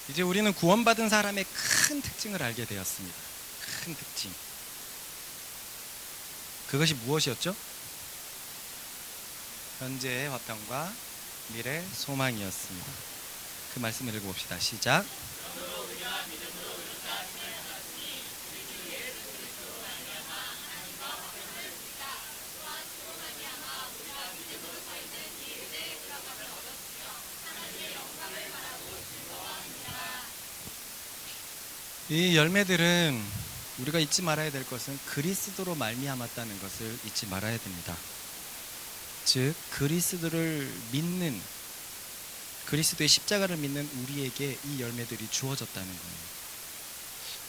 이제 우리는 구원받은 사람의 큰 특징을 알게 되었습니다. 큰 특징. 그것이 무엇이었죠? 현재의 화평과 미래 소망이었습니다. 그 말씀을 읽어봅시다. 시작. 이 열매들은 우리가 잊지 말아야 될 것은 그리스도로 말미암았다는 것을 잊지 말아야 됩니다. 즉 그리스도를 믿는, 그리스도의 십자가를 믿는 우리에게 이 열매들이 주어졌다는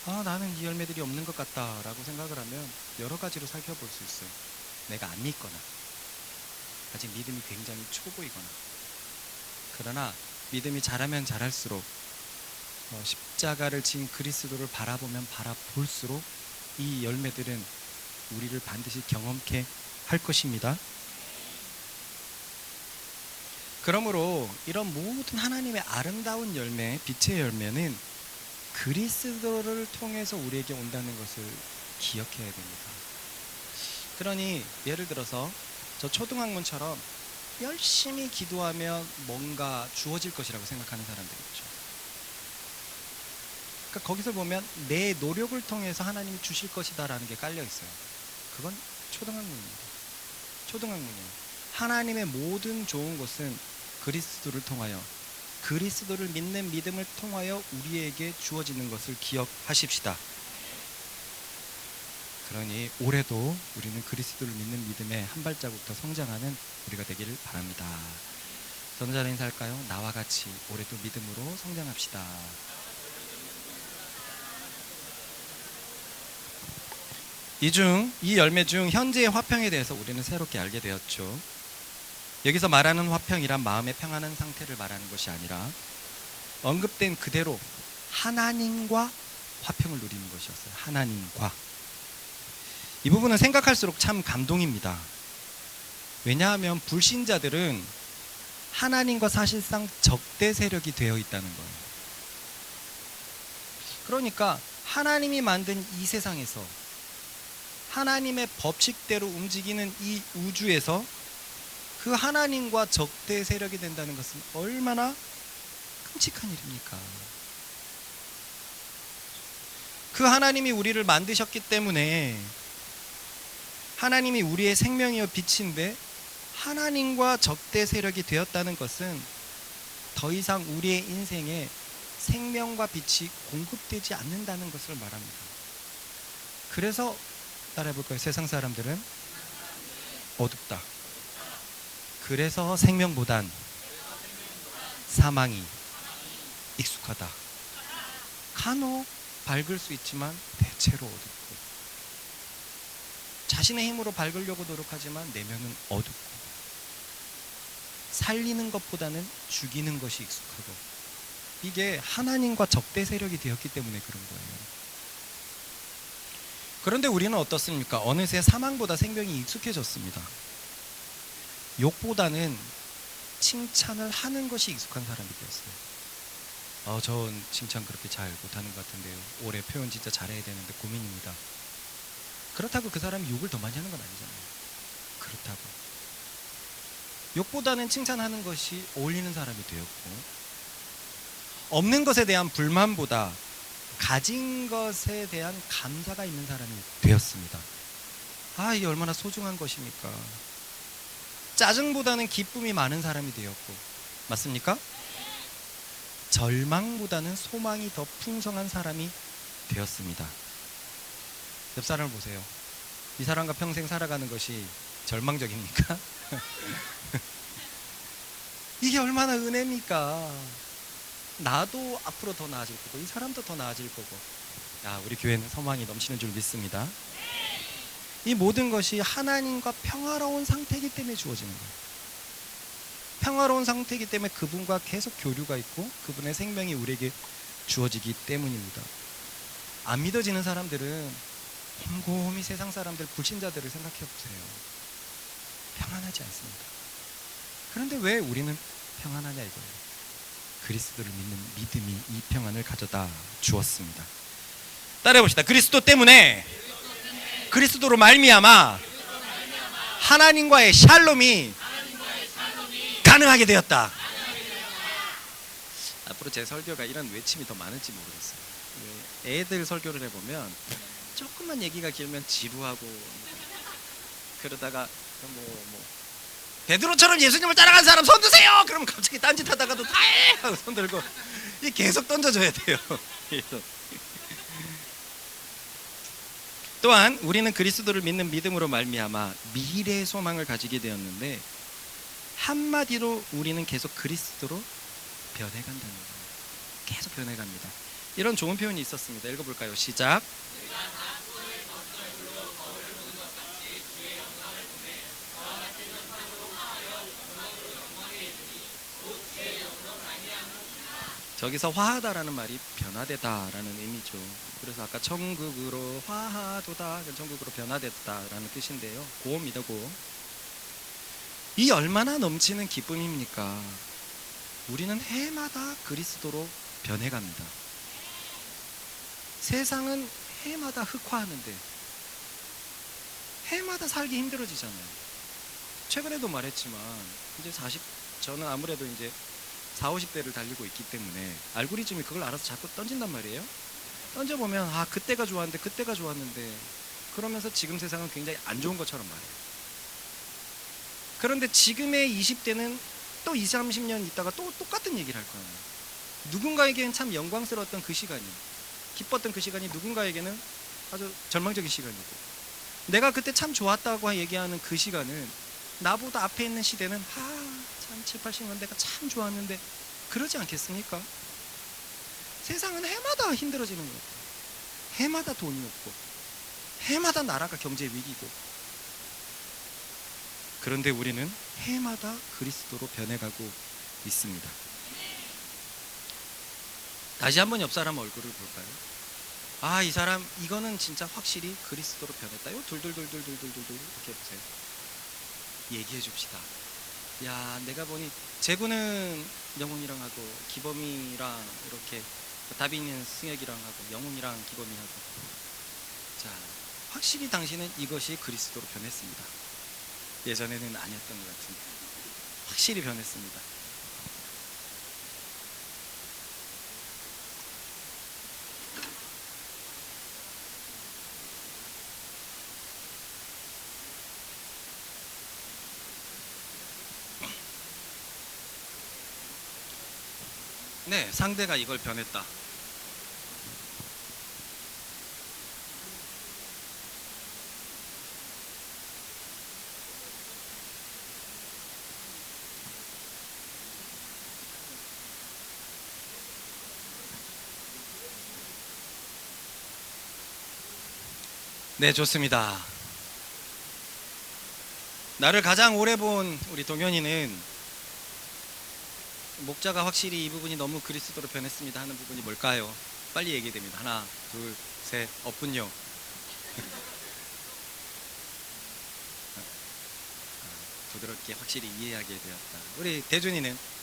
거예요. 나는 이 열매들이 없는 것 같다라고 생각을 하면 여러 가지로 살펴볼 수 있어요. 내가 안 믿거나 아직 믿음이 굉장히 초보이거나, 그러나 믿음이 자라면 자랄수록 십자가를 진 그리스도를 바라보면 바라볼수록 이 열매들은 우리를 반드시 경험케 할 것입니다. 그러므로 이런 모든 하나님의 아름다운 열매, 빛의 열매는 그리스도를 통해서 우리에게 온다는 것을 기억해야 됩니다. 그러니 예를 들어서 저 초등학문처럼 열심히 기도하면 뭔가 주어질 것이라고 생각하는 사람들이 있죠. 그러니까 거기서 보면 내 노력을 통해서 하나님이 주실 것이다 라는 게 깔려 있어요. 그건 초등학문입니다. 초등학문이에요. 하나님의 모든 좋은 것은 그리스도를 통하여, 그리스도를 믿는 믿음을 통하여 우리에게 주어지는 것을 기억하십시다. 그러니 올해도 우리는 그리스도를 믿는 믿음에 한 발자국 더 성장하는 우리가 되기를 바랍니다. 전자를 인사할까요? 나와 같이 올해도 믿음으로 성장합시다. 이 열매 중 현재의 화평에 대해서 우리는 새롭게 알게 되었죠. 여기서 말하는 화평이란 마음의 평안한 상태를 말하는 것이 아니라 언급된 그대로 하나님과 화평을 누리는 것이었어요. 하나님과. 이 부분은 생각할수록 참 감동입니다. 왜냐하면 불신자들은 하나님과 사실상 적대 세력이 되어 있다는 거예요. 그러니까 하나님이 만든 이 세상에서, 하나님의 법칙대로 움직이는 이 우주에서 그 하나님과 적대 세력이 된다는 것은 얼마나 끔찍한 일입니까? 그 하나님이 우리를 만드셨기 때문에, 하나님이 우리의 생명이요 빛인데 하나님과 적대 세력이 되었다는 것은 더 이상 우리의 인생에 생명과 빛이 공급되지 않는다는 것을 말합니다. 그래서 따라해볼까요? 세상 사람들은 어둡다. 그래서 생명보단 사망이 익숙하다. 간혹 밝을 수 있지만 대체로 어둡고, 자신의 힘으로 밝으려고 노력하지만 내면은 어둡고, 살리는 것보다는 죽이는 것이 익숙하고, 이게 하나님과 적대 세력이 되었기 때문에 그런 거예요. 그런데 우리는 어떻습니까? 어느새 사망보다 생명이 익숙해졌습니다. 욕보다는 칭찬을 하는 것이 익숙한 사람이 되었어요. 전 칭찬 그렇게 잘 못하는 것 같은데요. 올해 표현 진짜 잘해야 되는데 고민입니다. 그렇다고 그 사람이 욕을 더 많이 하는 건 아니잖아요. 그렇다고 욕보다는 칭찬하는 것이 어울리는 사람이 되었고, 없는 것에 대한 불만보다 가진 것에 대한 감사가 있는 사람이 되었습니다. 이게 얼마나 소중한 것입니까? 짜증보다는 기쁨이 많은 사람이 되었고, 맞습니까? 절망보다는 소망이 더 풍성한 사람이 되었습니다. 옆 사람을 보세요. 이 사람과 평생 살아가는 것이 절망적입니까? 이게 얼마나 은혜입니까? 나도 앞으로 더 나아질 거고, 이 사람도 더 나아질 거고, 우리 교회는 소망이 넘치는 줄 믿습니다. 이 모든 것이 하나님과 평화로운 상태이기 때문에 주어지는 거예요. 평화로운 상태이기 때문에 그분과 계속 교류가 있고 그분의 생명이 우리에게 주어지기 때문입니다. 안 믿어지는 사람들은 곰곰이 세상 사람들, 불신자들을 생각해 보세요. 평안하지 않습니다. 그런데 왜 우리는 평안하냐 이거예요. 그리스도를 믿는 믿음이 이 평안을 가져다 주었습니다. 따라해 봅시다. 그리스도 때문에, 그리스도로 말미암아 하나님과의 샬롬이 가능하게 되었다. 앞으로 제 설교가 이런 외침이 더 많을지 모르겠어요. 애들 설교를 해보면 조금만 얘기가 길면 지루하고, 그러다가 베드로처럼 예수님을 따라간 사람 손 드세요! 그러면 갑자기 딴짓하다가도 다해! 하고 손 들고 계속 던져줘야 돼요. 또한 우리는 그리스도를 믿는 믿음으로 말미암아 미래의 소망을 가지게 되었는데, 한마디로 우리는 계속 그리스도로 변해간다는 거예요. 계속 변해갑니다. 이런 좋은 표현이 있었습니다. 읽어볼까요? 시작. 저기서 화하다라는 말이 변화되다라는 의미죠. 그래서 아까 천국으로 화하도다, 천국으로 변화됐다라는 뜻인데요. 고입니다, 고. 이 얼마나 넘치는 기쁨입니까? 우리는 해마다 그리스도로 변해갑니다. 세상은 해마다 흑화하는데 해마다 살기 힘들어지잖아요. 최근에도 말했지만 이제 저는 아무래도 이제 40, 50대를 달리고 있기 때문에 알고리즘이 그걸 알아서 자꾸 던진단 말이에요. 던져보면 그때가 좋았는데, 그때가 좋았는데, 그러면서 지금 세상은 굉장히 안 좋은 것처럼 말해요. 그런데 지금의 20대는 또 20, 30년 있다가 또 똑같은 얘기를 할 거예요. 누군가에게는 참 영광스러웠던 그 시간이, 기뻤던 그 시간이 누군가에게는 아주 절망적인 시간이고, 내가 그때 참 좋았다고 얘기하는 그 시간은 나보다 앞에 있는 시대는 참 7, 80년대가 참 좋았는데, 그러지 않겠습니까? 세상은 해마다 힘들어지는 것 같아요. 해마다 돈이 없고, 해마다 나라가 경제 위기고, 그런데 우리는 해마다 그리스도로 변해가고 있습니다. 다시 한번 옆 사람 얼굴을 볼까요? 이 사람 이거는 진짜 확실히 그리스도로 변했다. 이거 둘둘둘둘둘둘둘 이렇게 해보세요. 얘기해 줍시다. 야, 내가 보니 재구는 영훈이랑 하고, 기범이랑 이렇게 다빈이는 승혁이랑 하고, 영훈이랑 기범이하고, 자, 확실히 당신은 이것이 그리스도로 변했습니다. 예전에는 아니었던 것 같은데 확실히 변했습니다. 네, 상대가 이걸 변했다. 네, 좋습니다. 나를 가장 오래 본 우리 동현이는 목자가 확실히 이 부분이 너무 그리스도로 변했습니다 하는 부분이 뭘까요? 빨리 얘기해 됩니다. 하나, 둘, 셋, 없군요. 부드럽게 확실히 이해하게 되었다. 우리 대준이는?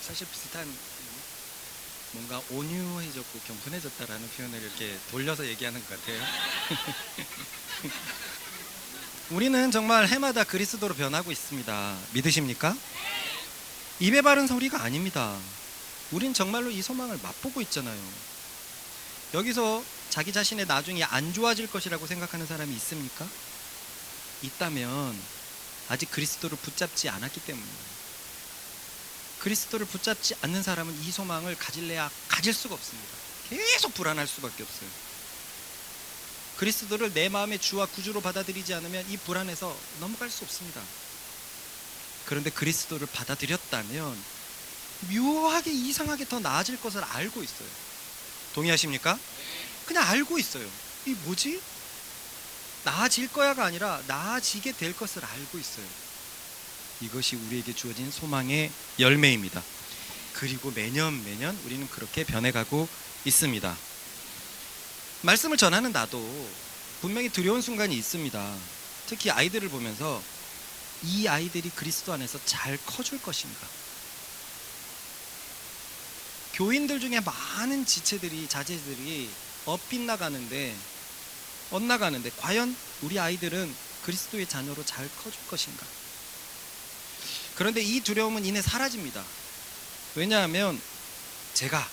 사실 비슷한, 뭔가 온유해졌고 겸손해졌다라는 표현을 이렇게 돌려서 얘기하는 것 같아요. 우리는 정말 해마다 그리스도로 변하고 있습니다. 믿으십니까? 입에 바른 소리가 아닙니다. 우린 정말로 이 소망을 맛보고 있잖아요. 여기서 자기 자신의 나중에 안 좋아질 것이라고 생각하는 사람이 있습니까? 있다면 아직 그리스도를 붙잡지 않았기 때문입니다. 그리스도를 붙잡지 않는 사람은 이 소망을 가질래야 가질 수가 없습니다. 계속 불안할 수밖에 없어요. 그리스도를 내 마음의 주와 구주로 받아들이지 않으면 이 불안에서 넘어갈 수 없습니다. 그런데 그리스도를 받아들였다면 묘하게 이상하게 더 나아질 것을 알고 있어요. 동의하십니까? 그냥 알고 있어요. 이 뭐지? 나아질 거야가 아니라 나아지게 될 것을 알고 있어요. 이것이 우리에게 주어진 소망의 열매입니다. 그리고 매년 매년 우리는 그렇게 변해가고 있습니다. 말씀을 전하는 나도 분명히 두려운 순간이 있습니다. 특히 아이들을 보면서 이 아이들이 그리스도 안에서 잘 커줄 것인가. 교인들 중에 많은 자제들이 엇나가는데 과연 우리 아이들은 그리스도의 자녀로 잘 커줄 것인가. 그런데 이 두려움은 이내 사라집니다. 왜냐하면 제가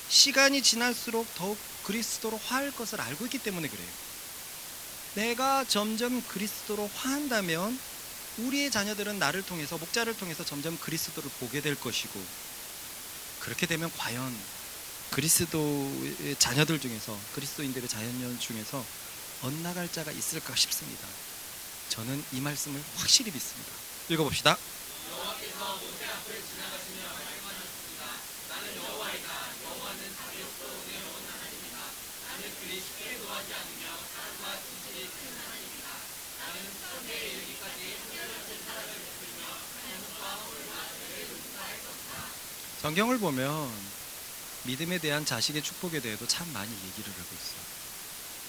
시간이 지날수록 더욱 그리스도로 화할 것을 알고 있기 때문에 그래요. 내가 점점 그리스도로 화한다면 우리의 자녀들은 나를 통해서, 목자를 통해서 점점 그리스도를 보게 될 것이고, 그렇게 되면 과연 그리스도의 자녀들 중에서, 그리스도인들의 자녀 중에서 엇나갈 자가 있을까 싶습니다. 저는 이 말씀을 확실히 믿습니다. 읽어봅시다. 성경을 보면 믿음에 대한 자식의 축복에 대해서 참 많이 얘기를 하고 있어요.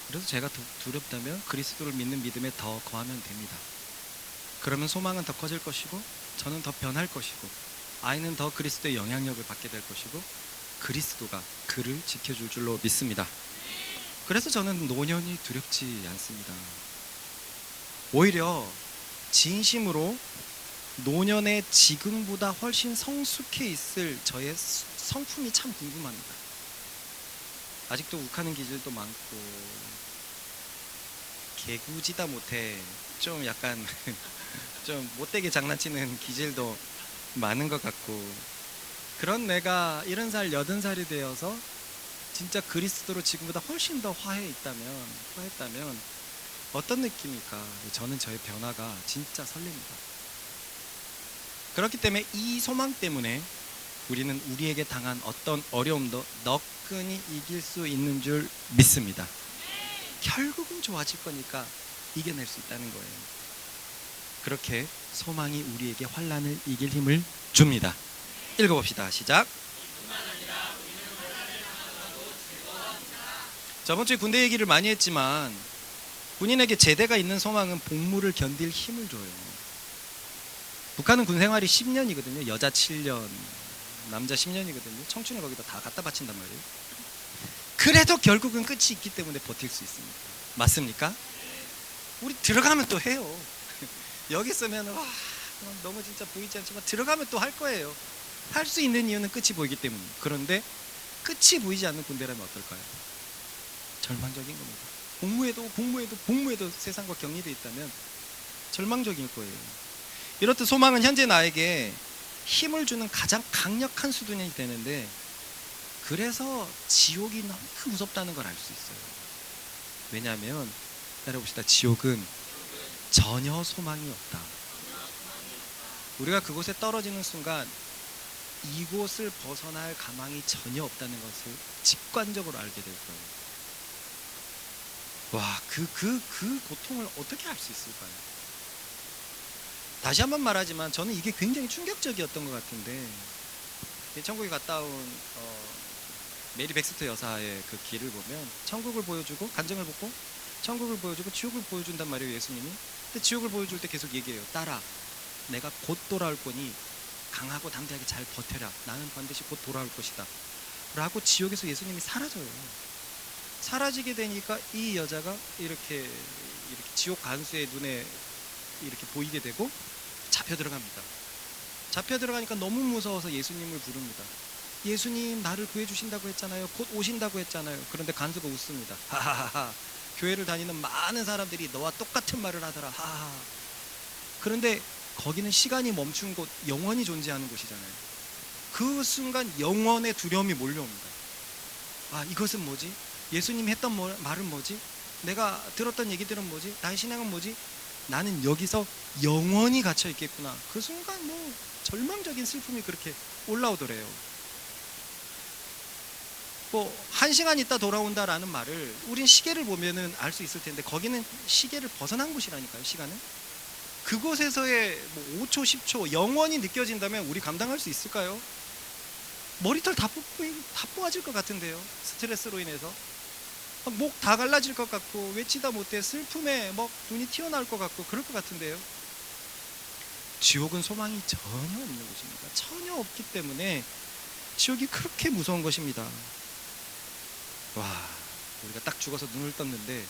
그래서 제가 두렵다면 그리스도를 믿는 믿음에 더 거하면 됩니다. 그러면 소망은 더 커질 것이고, 저는 더 변할 것이고, 아이는 더 그리스도의 영향력을 받게 될 것이고, 그리스도가 그를 지켜줄 줄로 믿습니다. 그래서 저는 노년이 두렵지 않습니다. 오히려 진심으로 노년의 지금보다 훨씬 성숙해 있을 저의 성품이 참 궁금합니다. 아직도 욱하는 기질도 많고, 개구지다 못해 좀 약간 좀 못되게 장난치는 기질도 많은 것 같고, 그런 내가 70살, 80살이 되어서 진짜 그리스도로 지금보다 훨씬 더 화했다면 어떤 느낌일까? 저는 저의 변화가 진짜 설렙니다. 그렇기 때문에 이 소망 때문에 우리는 우리에게 당한 어떤 어려움도 너끈히 이길 수 있는 줄 믿습니다. 결국은 좋아질 거니까 이겨낼 수 있다는 거예요. 그렇게 소망이 우리에게 환난을 이길 힘을 줍니다. 읽어봅시다. 시작. 저번 주에 군대 얘기를 많이 했지만, 군인에게 제대가 있는 소망은 복무를 견딜 힘을 줘요. 북한은 군 생활이 10년이거든요. 여자 7년, 남자 10년이거든요. 청춘을 거기다 다 갖다 바친단 말이에요. 그래도 결국은 끝이 있기 때문에 버틸 수 있습니다. 맞습니까? 우리 들어가면 또 해요. 여기 있으면 와, 너무 진짜 보이지 않지만 들어가면 또 할 거예요. 할 수 있는 이유는 끝이 보이기 때문이에요. 그런데 끝이 보이지 않는 군대라면 어떨까요? 절망적인 겁니다. 복무에도 세상과 격리되어 있다면 절망적일 거예요. 이렇듯 소망은 현재 나에게 힘을 주는 가장 강력한 수단이 되는데, 그래서 지옥이 너무 무섭다는 걸 알 수 있어요. 왜냐하면 따라봅시다. 지옥은 전혀 소망이 없다. 우리가 그곳에 떨어지는 순간 이곳을 벗어날 가망이 전혀 없다는 것을 직관적으로 알게 될 거예요. 와, 그 고통을 어떻게 알 수 있을까요? 다시 한번 말하지만 저는 이게 굉장히 충격적이었던 것 같은데, 천국에 갔다 온 메리 백스터 여사의 그 길을 보면 천국을 보여주고, 간증을 보고 천국을 보여주고 지옥을 보여준단 말이에요, 예수님이. 근데 지옥을 보여줄 때 계속 얘기해요. 딸아, 내가 곧 돌아올 거니 강하고 담대하게 잘 버텨라. 나는 반드시 곧 돌아올 것이다 라고 지옥에서 예수님이 사라져요. 사라지게 되니까 이 여자가 이렇게 지옥 간수의 눈에 이렇게 보이게 되고 잡혀 들어갑니다. 잡혀 들어가니까 너무 무서워서 예수님을 부릅니다. 예수님, 나를 구해주신다고 했잖아요. 곧 오신다고 했잖아요. 그런데 간수가 웃습니다. 하하하하. 교회를 다니는 많은 사람들이 너와 똑같은 말을 하더라. 하하. 그런데 거기는 시간이 멈춘 곳, 영원히 존재하는 곳이잖아요. 그 순간 영원의 두려움이 몰려옵니다. 아, 이것은 뭐지? 예수님이 했던 말은 뭐지? 내가 들었던 얘기들은 뭐지? 나의 신앙은 뭐지? 나는 여기서 영원히 갇혀 있겠구나. 그 순간 절망적인 슬픔이 그렇게 올라오더래요. 1시간 있다 돌아온다라는 말을 우린 시계를 보면은 알 수 있을 텐데, 거기는 시계를 벗어난 곳이라니까요. 시간은 그곳에서의 5초 10초 영원히 느껴진다면 우리 감당할 수 있을까요? 머리털 다 뽑아질 것 같은데요. 스트레스로 인해서 목 다 갈라질 것 같고 외치다 못해 슬픔에 막 눈이 튀어나올 것 같고 그럴 것 같은데요. 지옥은 소망이 전혀 없는 곳입니다. 전혀 없기 때문에 지옥이 그렇게 무서운 것입니다. 와, 우리가 딱 죽어서 눈을 떴는데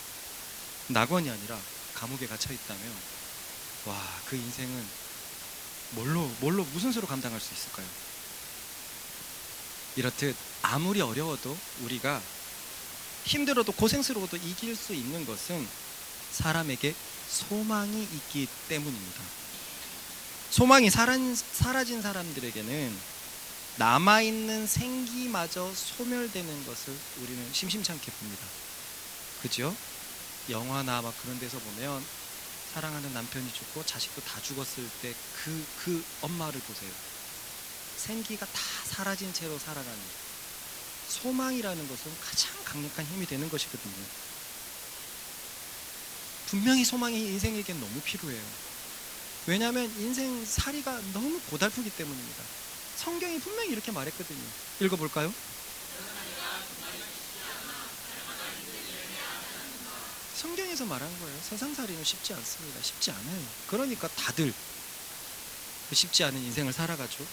낙원이 아니라 감옥에 갇혀 있다면 와, 그 인생은 뭘로 무슨 수로 감당할 수 있을까요? 이렇듯 아무리 어려워도 우리가 힘들어도 고생스러워도 이길 수 있는 것은 사람에게 소망이 있기 때문입니다. 소망이 사라진 사람들에게는 남아있는 생기마저 소멸되는 것을 우리는 심심찮게 봅니다. 그죠? 영화나 막 그런 데서 보면 사랑하는 남편이 죽고 자식도 다 죽었을 때 그 엄마를 보세요. 생기가 다 사라진 채로 살아가는, 소망이라는 것은 가장 강력한 힘이 되는 것이거든요. 분명히 소망이 인생에겐 너무 필요해요. 왜냐하면 인생 살이가 너무 고달프기 때문입니다. 성경이 분명히 이렇게 말했거든요. 읽어볼까요? 성경에서 말한 거예요. 세상살이는 쉽지 않습니다. 쉽지 않아요. 그러니까 다들 쉽지 않은 인생을 살아가죠.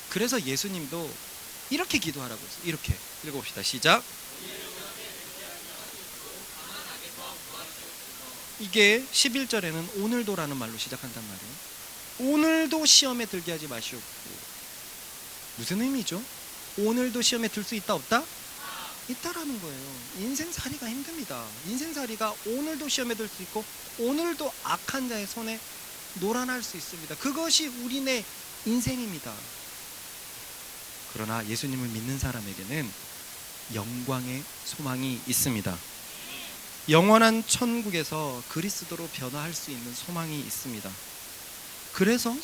그래서 예수님도 이렇게 기도하라고 했어요. 이렇게 읽어봅시다. 시작. 이게 11절에는 오늘도라는 말로 시작한단 말이에요. 오늘도 시험에 들게 하지 마시옵고. 무슨 의미죠? 오늘도 시험에 들 수 있다 없다? 있다라는 거예요. 인생살이가 힘듭니다. 인생살이가 오늘도 시험에 들 수 있고 오늘도 악한 자의 손에 노란할 수 있습니다. 그것이 우리네 인생입니다. 그러나 예수님을 믿는 사람에게는 영광의 소망이 있습니다. 영원한 천국에서 그리스도로 변화할 수 있는 소망이 있습니다. 그래서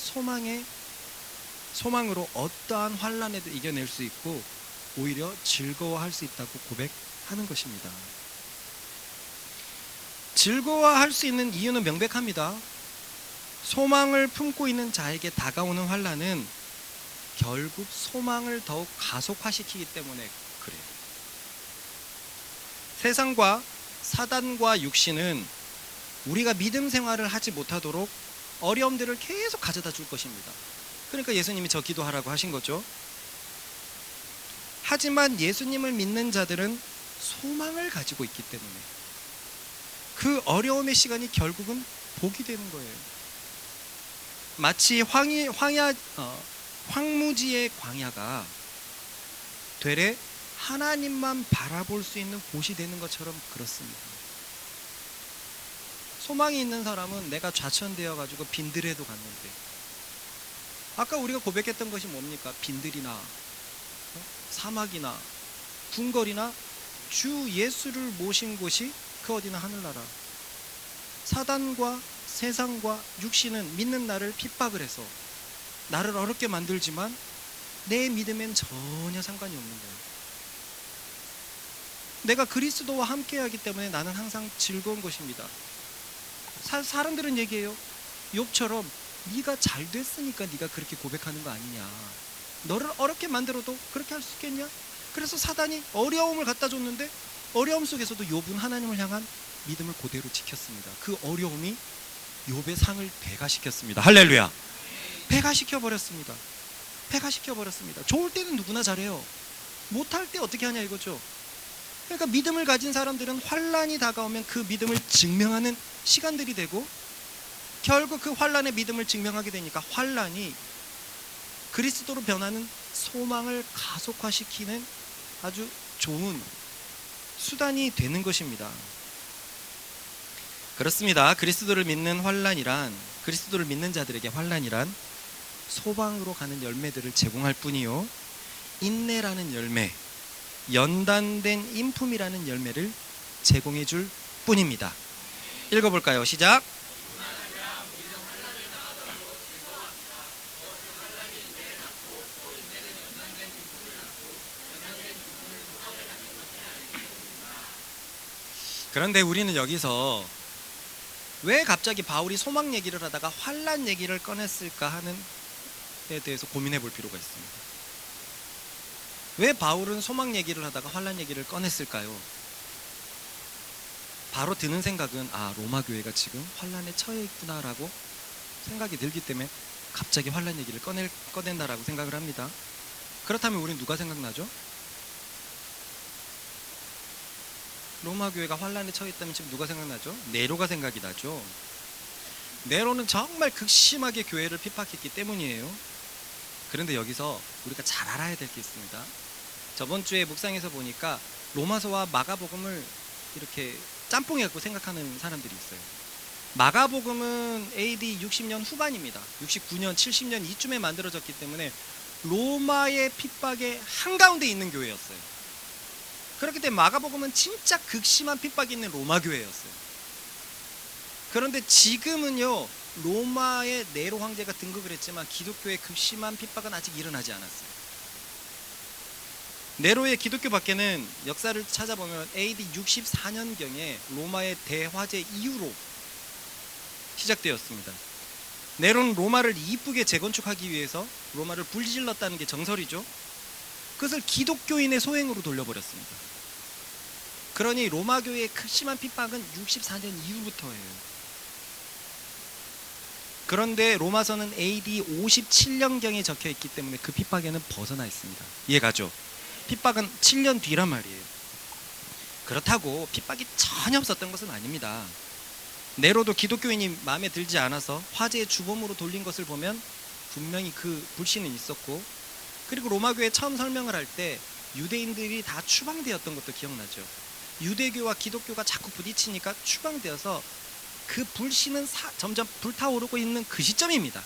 소망으로 어떠한 환난에도 이겨낼 수 있고 오히려 즐거워할 수 있다고 고백하는 것입니다. 즐거워할 수 있는 이유는 명백합니다. 소망을 품고 있는 자에게 다가오는 환난은 결국 소망을 더욱 가속화시키기 때문에 그래요. 세상과 사단과 육신은 우리가 믿음 생활을 하지 못하도록 어려움들을 계속 가져다 줄 것입니다. 그러니까 예수님이 저 기도하라고 하신 거죠. 하지만 예수님을 믿는 자들은 소망을 가지고 있기 때문에 그 어려움의 시간이 결국은 복이 되는 거예요. 마치 황무지의 광야가 되레 하나님만 바라볼 수 있는 곳이 되는 것처럼 그렇습니다. 소망이 있는 사람은 내가 좌천되어 가지고 빈들에도 갔는데, 아까 우리가 고백했던 것이 뭡니까? 빈들이나 사막이나 궁궐이나 주 예수를 모신 곳이 그 어디나 하늘나라. 사단과 세상과 육신은 믿는 나를 핍박을 해서 나를 어렵게 만들지만 내 믿음엔 전혀 상관이 없는 거예요. 내가 그리스도와 함께하기 때문에 나는 항상 즐거운 것입니다. 사람들은 얘기해요. 욥처럼 네가 잘 됐으니까 네가 그렇게 고백하는 거 아니냐. 너를 어렵게 만들어도 그렇게 할 수 있겠냐? 그래서 사단이 어려움을 갖다 줬는데 어려움 속에서도 욥은 하나님을 향한 믿음을 그대로 지켰습니다. 그 어려움이 욥의 상을 배가시켰습니다. 할렐루야. 배가시켜버렸습니다. 좋을 때는 누구나 잘해요. 못할 때 어떻게 하냐 이거죠. 그러니까 믿음을 가진 사람들은 환난이 다가오면 그 믿음을 증명하는 시간들이 되고, 결국 그 환난의 믿음을 증명하게 되니까 환난이 그리스도로 변하는 소망을 가속화시키는 아주 좋은 수단이 되는 것입니다. 그렇습니다. 그리스도를 믿는 자들에게 환난이란 소망으로 가는 열매들을 제공할 뿐이요, 인내라는 열매, 연단된 인품이라는 열매를 제공해 줄 뿐입니다. 읽어볼까요? 시작. 그런데 우리는 여기서 왜 갑자기 바울이 소망 얘기를 하다가 환난 얘기를 꺼냈을까 하는 에 대해서 고민해 볼 필요가 있습니다. 왜 바울은 소망 얘기를 하다가 환란 얘기를 꺼냈을까요? 바로 드는 생각은 로마 교회가 지금 환란에 처해 있구나라고 생각이 들기 때문에 갑자기 환란 얘기를 꺼낸다라고 생각을 합니다. 그렇다면 우리는 누가 생각나죠? 로마 교회가 환란에 처해 있다면 지금 누가 생각나죠? 네로가 생각이 나죠. 네로는 정말 극심하게 교회를 핍박했기 때문이에요. 그런데 여기서 우리가 잘 알아야 될 게 있습니다. 저번 주에 묵상에서 보니까 로마서와 마가복음을 이렇게 짬뽕해 갖고 생각하는 사람들이 있어요. 마가복음은 AD 60년 후반입니다. 69년, 70년 이쯤에 만들어졌기 때문에 로마의 핍박의 한가운데 있는 교회였어요. 그렇기 때문에 마가복음은 진짜 극심한 핍박이 있는 로마 교회였어요. 그런데 지금은요, 로마의 네로 황제가 등극을 했지만 기독교의 극심한 핍박은 아직 일어나지 않았어요. 네로의 기독교 밖에는 역사를 찾아보면 AD 64년경에 로마의 대화재 이후로 시작되었습니다. 네로는 로마를 이쁘게 재건축하기 위해서 로마를 불질렀다는 게 정설이죠. 그것을 기독교인의 소행으로 돌려버렸습니다. 그러니 로마 교회의 극심한 핍박은 64년 이후부터예요. 그런데 로마서는 AD 57년경에 적혀있기 때문에 그 핍박에는 벗어나 있습니다. 이해가죠? 핍박은 7년 뒤란 말이에요. 그렇다고 핍박이 전혀 없었던 것은 아닙니다. 네로도 기독교인이 마음에 들지 않아서 화제의 주범으로 돌린 것을 보면 분명히 그 불신은 있었고, 그리고 로마교회 처음 설명을 할 때 유대인들이 다 추방되었던 것도 기억나죠. 유대교와 기독교가 자꾸 부딪히니까 추방되어서 그 불신은 점점 불타오르고 있는 그 시점입니다.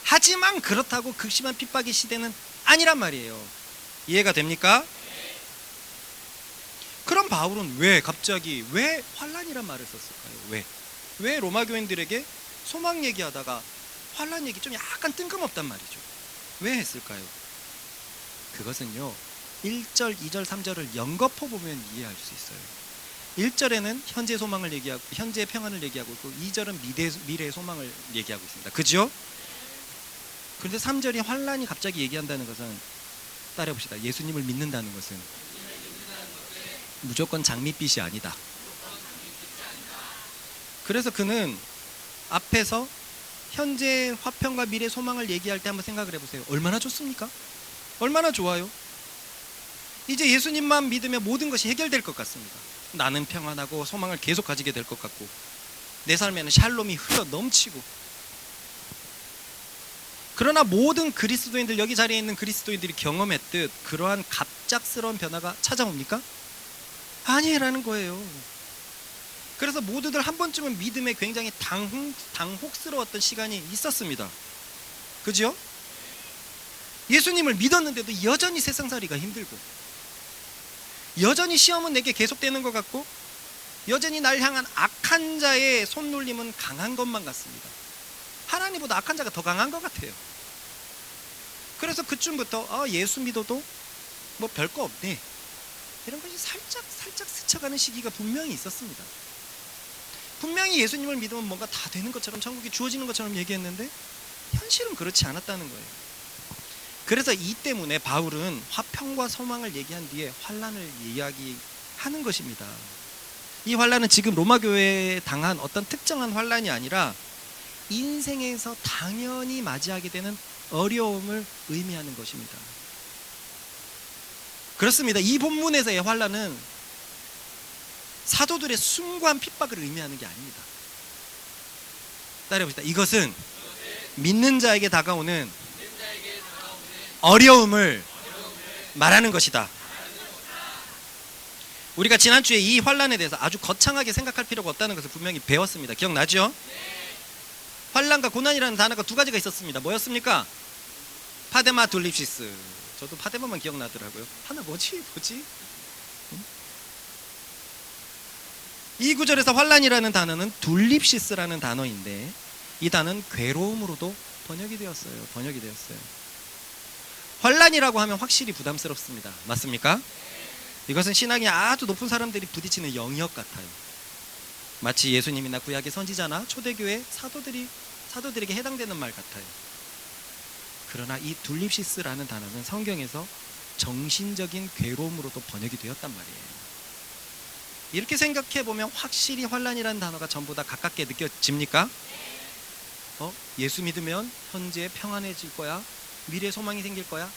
하지만 그렇다고 극심한 핍박의 시대는 아니란 말이에요. 이해가 됩니까? 그럼 바울은 왜 환란이란 말을 썼을까요? 왜 로마 교인들에게 소망 얘기하다가 환란 얘기 좀 약간 뜬금없단 말이죠. 왜 했을까요? 그것은요, 1절, 2절, 3절을 연거푸 보면 이해할 수 있어요. 1절에는 현재 소망을 얘기하고 현재 평안을 얘기하고 있고, 2절은 미래의 소망을 얘기하고 있습니다. 그죠? 그런데 3절이 환란이 갑자기 얘기한다는 것은, 따라해봅시다. 예수님을 믿는다는 것은 무조건 장밋빛이 아니다. 그래서 그는 앞에서 현재 화평과 미래 소망을 얘기할 때 한번 생각을 해보세요. 얼마나 좋습니까? 얼마나 좋아요? 이제 예수님만 믿으면 모든 것이 해결될 것 같습니다. 나는 평안하고 소망을 계속 가지게 될 것 같고, 내 삶에는 샬롬이 흘러 넘치고. 그러나 모든 그리스도인들, 여기 자리에 있는 그리스도인들이 경험했듯 그러한 갑작스러운 변화가 찾아옵니까? 아니라는 거예요. 그래서 모두들 한 번쯤은 믿음에 굉장히 당혹스러웠던 시간이 있었습니다. 그죠? 예수님을 믿었는데도 여전히 세상살이가 힘들고, 여전히 시험은 내게 계속되는 것 같고, 여전히 날 향한 악한 자의 손놀림은 강한 것만 같습니다. 하나님보다 악한 자가 더 강한 것 같아요. 그래서 그쯤부터 예수 믿어도 뭐 별거 없네, 이런 것이 살짝 스쳐가는 시기가 분명히 있었습니다. 분명히 예수님을 믿으면 뭔가 다 되는 것처럼, 천국이 주어지는 것처럼 얘기했는데 현실은 그렇지 않았다는 거예요. 그래서 이 때문에 바울은 화평과 소망을 얘기한 뒤에 환란을 이야기하는 것입니다. 이 환란은 지금 로마 교회에 당한 어떤 특정한 환란이 아니라 인생에서 당연히 맞이하게 되는 어려움을 의미하는 것입니다. 그렇습니다. 이 본문에서의 환란은 사도들의 숭고한 핍박을 의미하는 게 아닙니다. 따라해봅시다. 이것은 믿는 자에게 다가오는 어려움을 말하는 것이다. 우리가 지난주에 이 환란에 대해서 아주 거창하게 생각할 필요가 없다는 것을 분명히 배웠습니다. 기억나죠? 환란과 고난이라는 단어가 두 가지가 있었습니다. 뭐였습니까? 파데마 둘립시스. 저도 파데마만 기억나더라고요. 하나 뭐지? 응? 이 구절에서 환란이라는 단어는 둘립시스라는 단어인데, 이 단어는 괴로움으로도 번역이 되었어요. 환란이라고 하면 확실히 부담스럽습니다. 맞습니까? 이것은 신앙이 아주 높은 사람들이 부딪히는 영역 같아요. 마치 예수님이나 구약의 선지자나 초대교회 사도들에게 해당되는 말 같아요. 그러나 이 둘립시스라는 단어는 성경에서 정신적인 괴로움으로도 번역이 되었단 말이에요. 이렇게 생각해 보면 확실히 환란이라는 단어가 전부 다 가깝게 느껴집니까? 예수 믿으면 현재 평안해질 거야, 미래 소망이 생길 거야.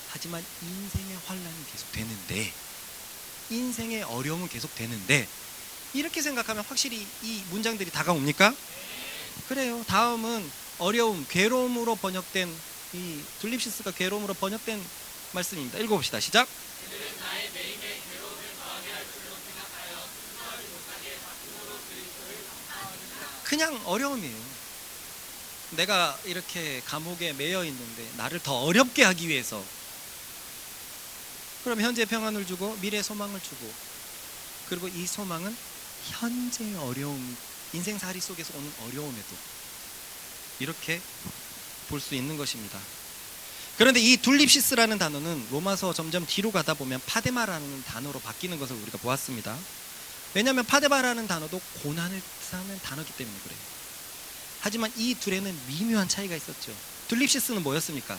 하지만 인생의 환란이 계속 되는데, 인생의 어려움은 계속 되는데, 이렇게 생각하면 확실히 이 문장들이 다가옵니까? 그래요. 다음은 어려움, 괴로움으로 번역된, 이 둘립시스가 괴로움으로 번역된 말씀입니다. 읽어봅시다. 시작. 그냥 어려움이에요. 내가 이렇게 감옥에 매여 있는데 나를 더 어렵게 하기 위해서, 그럼 현재 평안을 주고 미래 소망을 주고, 그리고 이 소망은 현재의 어려움, 인생살이 속에서 오는 어려움에도 이렇게 볼 수 있는 것입니다. 그런데 이 둘립시스라는 단어는 로마서 점점 뒤로 가다 보면 파데마라는 단어로 바뀌는 것을 우리가 보았습니다. 왜냐하면 파데마라는 단어도 고난을 뜻하는 단어이기 때문에 그래요. 하지만 이 둘에는 미묘한 차이가 있었죠. 둘립시스는 뭐였습니까?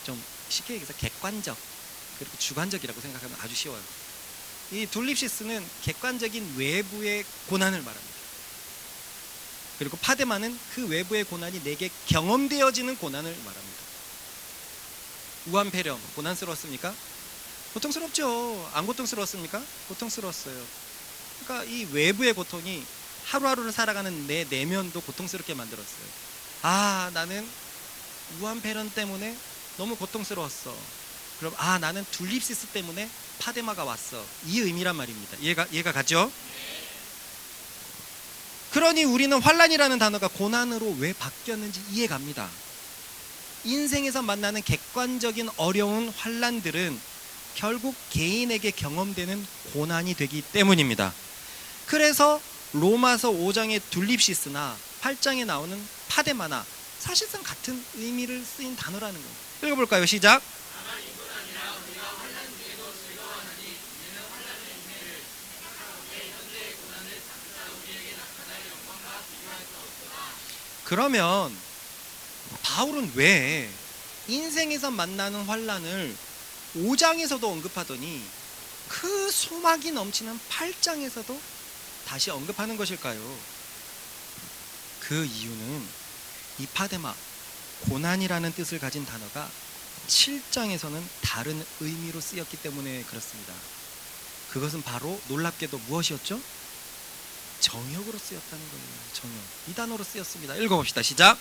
좀 쉽게 얘기해서 객관적, 그리고 주관적이라고 생각하면 아주 쉬워요. 이 둘립시스는 객관적인 외부의 고난을 말합니다. 그리고 파데마는 그 외부의 고난이 내게 경험되어지는 고난을 말합니다. 우한폐렴 고난스러웠습니까? 고통스럽죠. 안 고통스러웠습니까? 고통스러웠어요. 그러니까 이 외부의 고통이 하루하루를 살아가는 내 내면도 고통스럽게 만들었어요. 아, 나는 우한폐렴 때문에 너무 고통스러웠어. 그럼 나는 둘립시스 때문에 파데마가 왔어. 이 의미란 말입니다. 이해가 가죠? 그러니 우리는 환란이라는 단어가 고난으로 왜 바뀌었는지 이해갑니다. 인생에서 만나는 객관적인 어려운 환란들은 결국 개인에게 경험되는 고난이 되기 때문입니다. 그래서 로마서 5장의 둘립시스나 8장에 나오는 파데마나 사실상 같은 의미를 쓰인 단어라는 겁니다. 읽어볼까요? 시작. 그러면 바울은 왜 인생에서 만나는 환란을 5장에서도 언급하더니 그 소망이 넘치는 8장에서도 다시 언급하는 것일까요? 그 이유는 이 파데마, 고난이라는 뜻을 가진 단어가 7장에서는 다른 의미로 쓰였기 때문에 그렇습니다. 그것은 바로 놀랍게도 무엇이었죠? 정욕으로 쓰였다는 거예요. 정욕. 이 단어로 쓰였습니다. 읽어봅시다. 시작.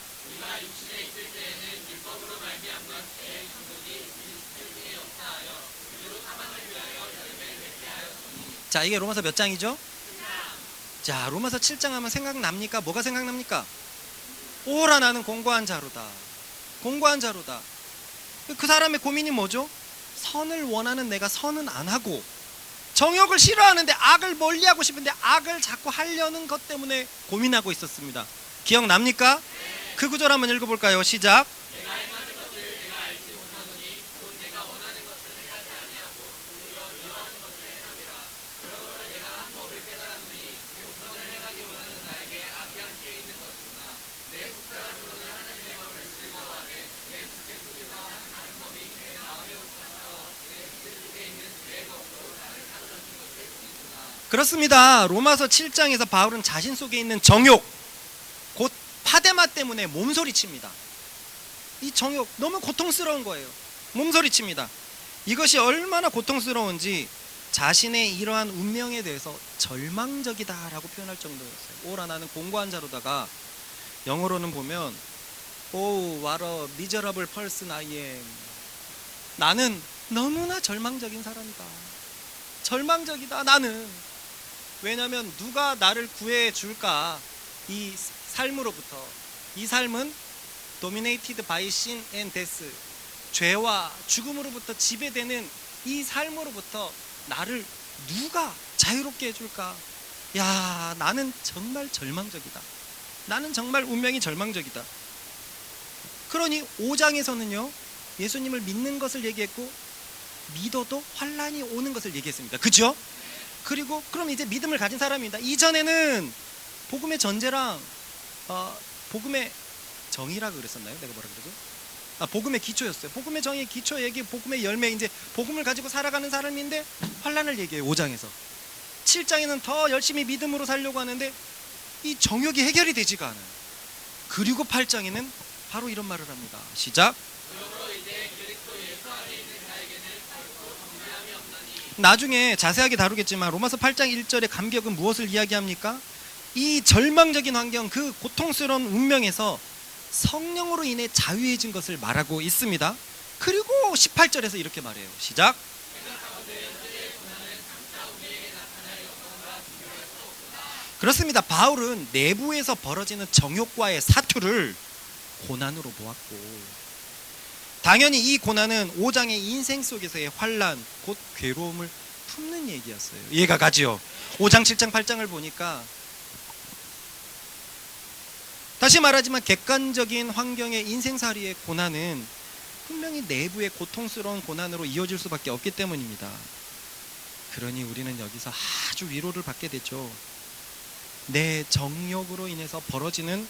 자, 이게 로마서 몇 장이죠? 자, 로마서 7장 하면 생각납니까? 뭐가 생각납니까? 오라 나는 공고한 자로다. 공고한 자로다. 그 사람의 고민이 뭐죠? 선을 원하는 내가 선은 안 하고, 정욕을 싫어하는데 악을 멀리하고 싶은데 악을 자꾸 하려는 것 때문에 고민하고 있었습니다. 기억납니까? 그 구절 한번 읽어볼까요? 시작. 그렇습니다. 로마서 7장에서 바울은 자신 속에 있는 정욕, 곧 파데마 때문에 몸소리칩니다. 이 정욕 너무 고통스러운 거예요. 몸소리칩니다. 이것이 얼마나 고통스러운지 자신의 이러한 운명에 대해서 절망적이다라고 표현할 정도였어요. 오라 나는 공고한 자로다가 영어로는 보면 Oh what a miserable person I am. 나는 너무나 절망적인 사람이다. 절망적이다 나는. 왜냐하면 누가 나를 구해줄까? 이 삶으로부터. 이 삶은 dominated by sin and death, 죄와 죽음으로부터 지배되는 이 삶으로부터 나를 누가 자유롭게 해줄까? 야, 나는 정말 절망적이다. 나는 정말 운명이 절망적이다. 그러니 5장에서는요 예수님을 믿는 것을 얘기했고, 믿어도 환란이 오는 것을 얘기했습니다. 그죠? 그리고 그럼 이제 믿음을 가진 사람입니다. 이전에는 복음의 전제랑 복음의 정의라고 그랬었나요? 내가 뭐라 그러죠? 복음의 기초였어요. 복음의 정의 기초 얘기, 복음의 열매, 이제 복음을 가지고 살아가는 사람인데 환난을 얘기해요. 5장에서. 7장에는 더 열심히 믿음으로 살려고 하는데 이 정욕이 해결이 되지가 않아요. 그리고 8장에는 바로 이런 말을 합니다. 시작. 나중에 자세하게 다루겠지만 로마서 8장 1절의 감격은 무엇을 이야기합니까? 이 절망적인 환경, 그 고통스러운 운명에서 성령으로 인해 자유해진 것을 말하고 있습니다. 그리고 18절에서 이렇게 말해요. 시작. 그렇습니다. 바울은 내부에서 벌어지는 정욕과의 사투를 고난으로 보았고, 당연히 이 고난은 5장의 인생 속에서의 환난, 곧 괴로움을 품는 얘기였어요. 이해가 가지요? 5장, 7장, 8장을 보니까 다시 말하지만 객관적인 환경의 인생살이의 고난은 분명히 내부의 고통스러운 고난으로 이어질 수밖에 없기 때문입니다. 그러니 우리는 여기서 아주 위로를 받게 되죠. 내 정욕으로 인해서 벌어지는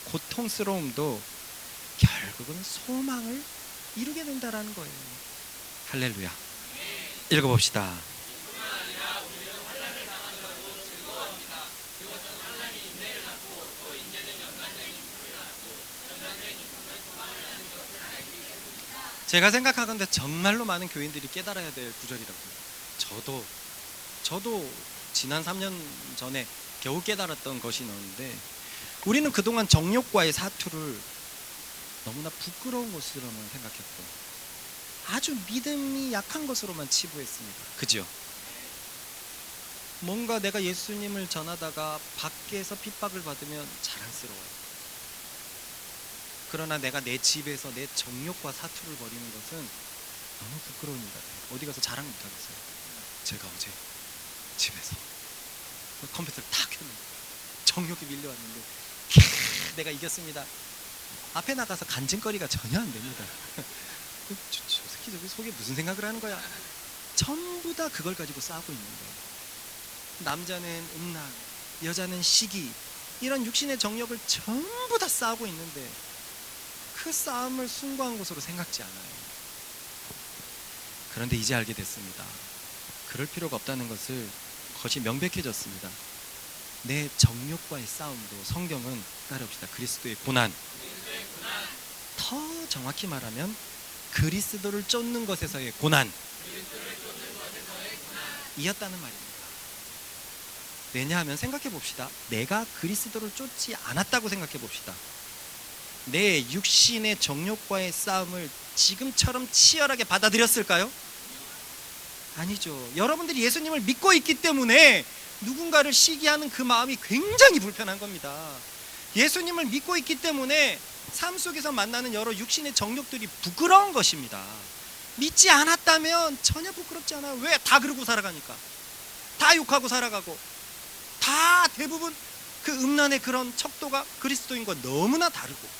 고통스러움도 결국은 소망을 이루게 된다라는 거예요. 할렐루야. 읽어봅시다. 제가 생각하건대 정말로 많은 교인들이 깨달아야 될 구절이라고요. 저도 지난 3년 전에 겨우 깨달았던 것이 있는데, 우리는 그동안 정욕과의 사투를 너무나 부끄러운 것으로만 생각했고 아주 믿음이 약한 것으로만 치부했습니다. 그죠? 뭔가 내가 예수님을 전하다가 밖에서 핍박을 받으면 자랑스러워요. 그러나 내가 내 집에서 내 정욕과 사투를 벌이는 것은 너무 부끄러운 일 같아요. 어디 가서 자랑 못하겠어요. 제가 어제 집에서 컴퓨터를 탁 켰는데 정욕이 밀려왔는데 내가 이겼습니다. 앞에 나가서 간증거리가 전혀 안 됩니다. 저 새끼 저기 속에 무슨 생각을 하는 거야. 전부 다 그걸 가지고 싸우고 있는 거예요. 남자는 음란, 여자는 시기, 이런 육신의 정욕을 전부 다 싸우고 있는데 그 싸움을 숭고한 것으로 생각지 않아요. 그런데 이제 알게 됐습니다. 그럴 필요가 없다는 것이 명백해졌습니다. 내 정욕과의 싸움도 성경은 따라옵시다. 그리스도의 고난, 더 정확히 말하면 그리스도를 쫓는 것에서의 고난 이었다는 말입니다. 왜냐하면 생각해 봅시다. 내가 그리스도를 쫓지 않았다고 생각해 봅시다. 내 육신의 정욕과의 싸움을 지금처럼 치열하게 받아들였을까요? 아니죠. 여러분들이 예수님을 믿고 있기 때문에 누군가를 시기하는 그 마음이 굉장히 불편한 겁니다. 예수님을 믿고 있기 때문에 삶 속에서 만나는 여러 육신의 정욕들이 부끄러운 것입니다. 믿지 않았다면 전혀 부끄럽지 않아요. 왜? 다 그러고 살아가니까. 다 욕하고 살아가고 다 대부분 그 음란의 그런 척도가 그리스도인과 너무나 다르고.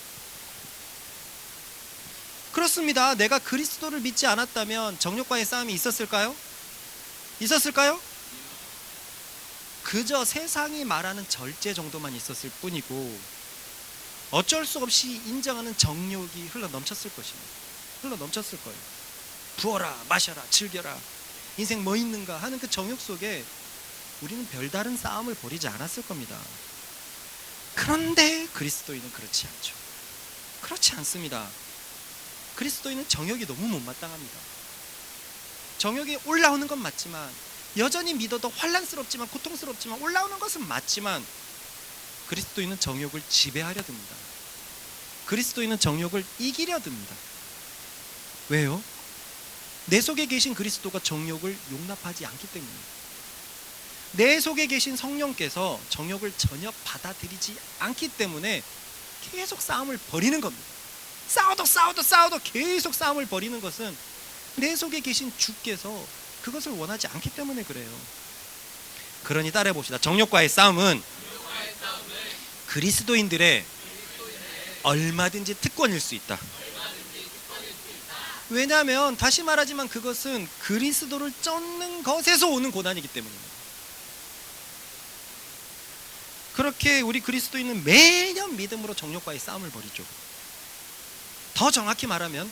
그렇습니다. 내가 그리스도를 믿지 않았다면 정욕과의 싸움이 있었을까요? 있었을까요? 그저 세상이 말하는 절제 정도만 있었을 뿐이고 어쩔 수 없이 인정하는 정욕이 흘러넘쳤을 것입니다. 흘러넘쳤을 거예요. 부어라, 마셔라, 즐겨라, 인생 뭐 있는가 하는 그 정욕 속에 우리는 별다른 싸움을 벌이지 않았을 겁니다. 그런데 그리스도인은 그렇지 않죠. 그렇지 않습니다. 그리스도인은 정욕이 너무 못마땅합니다. 정욕이 올라오는 건 맞지만, 여전히 믿어도 환난스럽지만 고통스럽지만 올라오는 것은 맞지만, 그리스도인은 정욕을 지배하려 듭니다. 그리스도인은 정욕을 이기려 듭니다. 왜요? 내 속에 계신 그리스도가 정욕을 용납하지 않기 때문입니다. 내 속에 계신 성령께서 정욕을 전혀 받아들이지 않기 때문에 계속 싸움을 벌이는 겁니다. 싸워도 계속 싸움을 벌이는 것은 내 속에 계신 주께서 그것을 원하지 않기 때문에 그래요. 그러니 따라해 봅시다. 정욕과의 싸움은 그리스도인들의 얼마든지 특권일 수 있다. 왜냐하면 다시 말하지만 그것은 그리스도를 쫓는 것에서 오는 고난이기 때문입니다. 그렇게 우리 그리스도인은 매년 믿음으로 정욕과의 싸움을 벌이죠. 더 정확히 말하면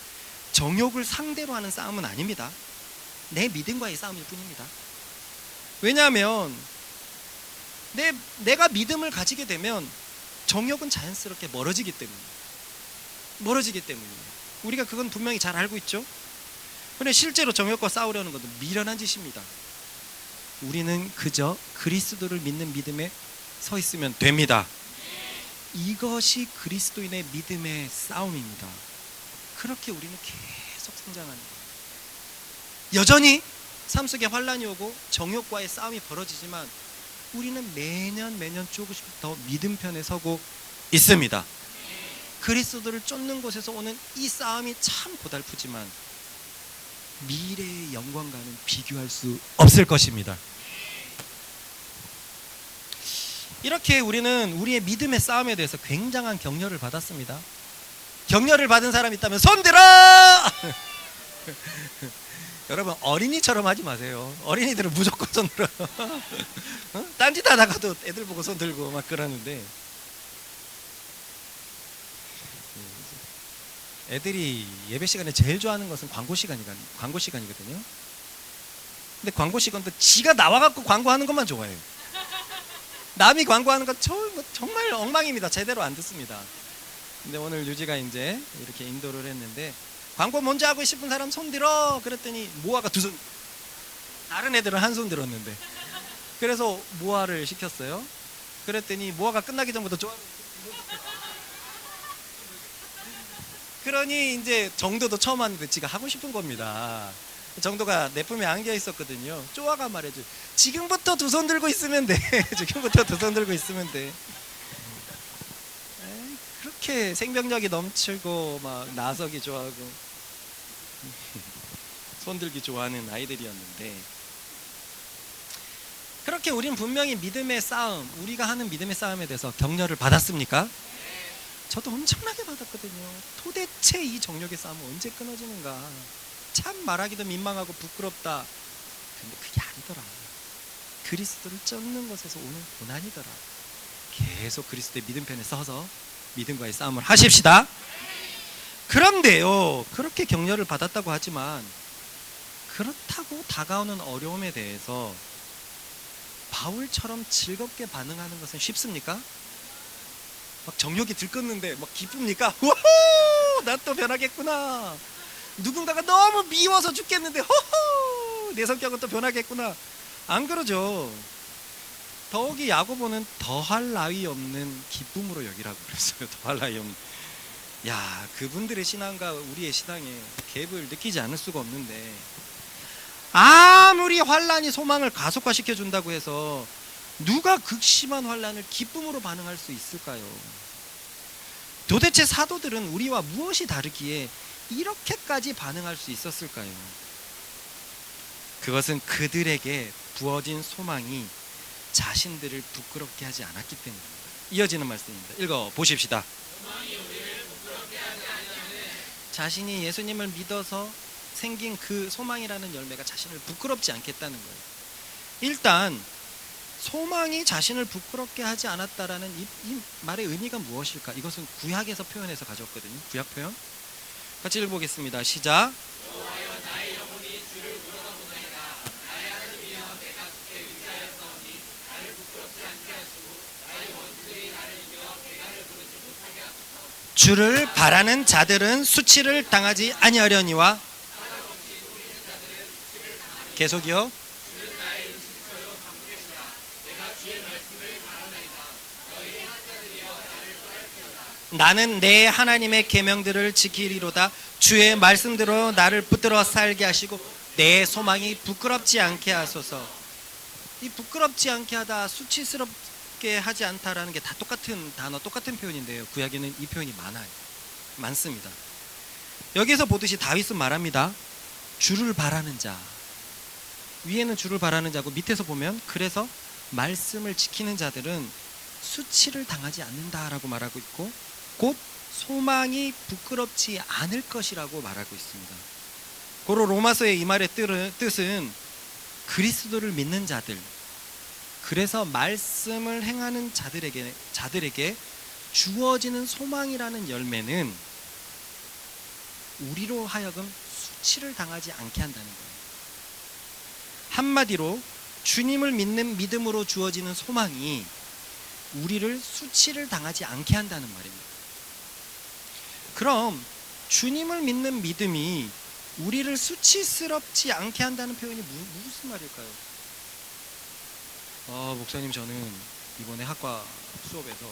정욕을 상대로 하는 싸움은 아닙니다. 내 믿음과의 싸움일 뿐입니다. 왜냐하면 내가 믿음을 가지게 되면 정욕은 자연스럽게 멀어지기 때문이에요. 우리가 그건 분명히 잘 알고 있죠. 그런데 실제로 정욕과 싸우려는 것도 미련한 짓입니다. 우리는 그저 그리스도를 믿는 믿음에 서 있으면 됩니다. 이것이 그리스도인의 믿음의 싸움입니다. 그렇게 우리는 계속 성장하는 거예요. 여전히 삶 속에 환란이 오고 정욕과의 싸움이 벌어지지만 우리는 매년 조금씩 더 믿음 편에 서고 있습니다. 그리스도를 쫓는 곳에서 오는 이 싸움이 참 고달프지만 미래의 영광과는 비교할 수 없을 것입니다. 이렇게 우리는 우리의 믿음의 싸움에 대해서 굉장한 격려를 받았습니다. 격려를 받은 사람 있다면 손 들어! 여러분, 어린이처럼 하지 마세요. 어린이들은 무조건 손 들어요. 딴짓 하다가도 애들 보고 손 들고 막 그러는데, 애들이 예배 시간에 제일 좋아하는 것은 광고 시간이거든요. 근데 광고 시간도 지가 나와갖고 광고하는 것만 좋아해요. 남이 광고하는 건 정말 엉망입니다. 제대로 안 듣습니다. 근데 오늘 유지가 이제 이렇게 인도를 했는데, 광고 먼저 하고 싶은 사람 손 들어! 그랬더니 모아가 두 손, 다른 애들은 한 손 들었는데, 그래서 모아를 시켰어요. 그랬더니 모아가 끝나기 전부터 좋아. 그러니 이제 정도도 처음 왔는데 지가 하고 싶은 겁니다. 정도가 내 품에 안겨 있었거든요. 쪼아가 말해줘. 지금부터 두 손 들고 있으면 돼. 지금부터 두 손 들고 있으면 돼. 그렇게 생명력이 넘치고 막 나서기 좋아하고 손 들기 좋아하는 아이들이었는데, 그렇게 우리는 분명히 믿음의 싸움, 우리가 하는 믿음의 싸움에 대해서 격려를 받았습니까? 저도 엄청나게 받았거든요. 도대체 이 정욕의 싸움은 언제 끊어지는가? 참 말하기도 민망하고 부끄럽다. 근데 그게 아니더라. 그리스도를 쫓는 것에서 오는 고난이더라. 계속 그리스도의 믿음 편에 서서 믿음과의 싸움을 하십시다. 그런데요, 그렇게 격려를 받았다고 하지만 그렇다고 다가오는 어려움에 대해서 바울처럼 즐겁게 반응하는 것은 쉽습니까? 막 정욕이 들끓는데 막 기쁩니까? 우후! 나 또 변하겠구나. 누군가가 너무 미워서 죽겠는데 호호! 내 성격은 또 변하겠구나. 안 그러죠. 더욱이 야고보는 더할 나위 없는 기쁨으로 여기라고 그랬어요. 더할 나위 없는. 야, 그분들의 신앙과 우리의 신앙에 갭을 느끼지 않을 수가 없는데, 아무리 환란이 소망을 가속화시켜 준다고 해서 누가 극심한 환란을 기쁨으로 반응할 수 있을까요? 도대체 사도들은 우리와 무엇이 다르기에 이렇게까지 반응할 수 있었을까요? 그것은 그들에게 부어진 소망이 자신들을 부끄럽게 하지 않았기 때문입니다. 이어지는 말씀입니다. 읽어 보십시다. 자신이 예수님을 믿어서 생긴 그 소망이라는 열매가 자신을 부끄럽지 않겠다는 거예요. 일단 소망이 자신을 부끄럽게 하지 않았다라는 이 말의 의미가 무엇일까? 이것은 구약에서 표현해서 가져왔거든요. 구약 표현. 같이 읽어보겠습니다. 시작. 주를 바라는 자들은 수치를 당하지 아니하려니와. 계속이요. 나는 내 하나님의 계명들을 지키리로다. 주의 말씀대로 나를 붙들어 살게 하시고 내 소망이 부끄럽지 않게 하소서. 이 부끄럽지 않게 하다, 수치스럽게 하지 않다라는 게 다 똑같은 단어, 똑같은 표현인데요. 구약에는 이 표현이 많습니다. 여기서 보듯이 다윗은 말합니다. 주를 바라는 자. 위에는 주를 바라는 자고 밑에서 보면 그래서 말씀을 지키는 자들은 수치를 당하지 않는다라고 말하고 있고, 곧 소망이 부끄럽지 않을 것이라고 말하고 있습니다. 고로 로마서의 이 말의 뜻은 그리스도를 믿는 자들, 그래서 말씀을 행하는 자들에게 주어지는 소망이라는 열매는 우리로 하여금 수치를 당하지 않게 한다는 거예요. 한마디로 주님을 믿는 믿음으로 주어지는 소망이 우리를 수치를 당하지 않게 한다는 말입니다. 그럼 주님을 믿는 믿음이 우리를 수치스럽지 않게 한다는 표현이 무슨 말일까요? 목사님, 저는 이번에 학과 수업에서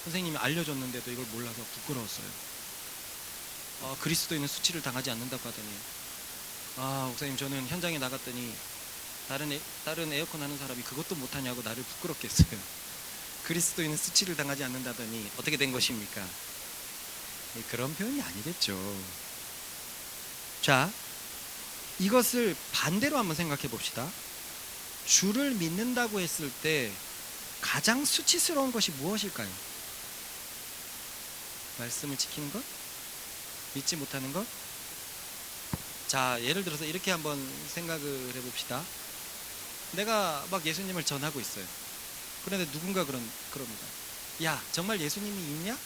선생님이 알려줬는데도 이걸 몰라서 부끄러웠어요. 그리스도인은 수치를 당하지 않는다고 하더니, 목사님, 저는 현장에 나갔더니 다른 에어컨 하는 사람이 그것도 못하냐고 나를 부끄럽게 했어요. 그리스도인은 수치를 당하지 않는다더니 어떻게 된 것입니까? 그런 표현이 아니겠죠. 자, 이것을 반대로 한번 생각해 봅시다. 주를 믿는다고 했을 때 가장 수치스러운 것이 무엇일까요? 말씀을 지키는 것? 믿지 못하는 것? 자, 예를 들어서 이렇게 한번 생각을 해봅시다. 내가 막 예수님을 전하고 있어요. 그런데 누군가 그럽니다. 야, 정말 예수님이 있냐?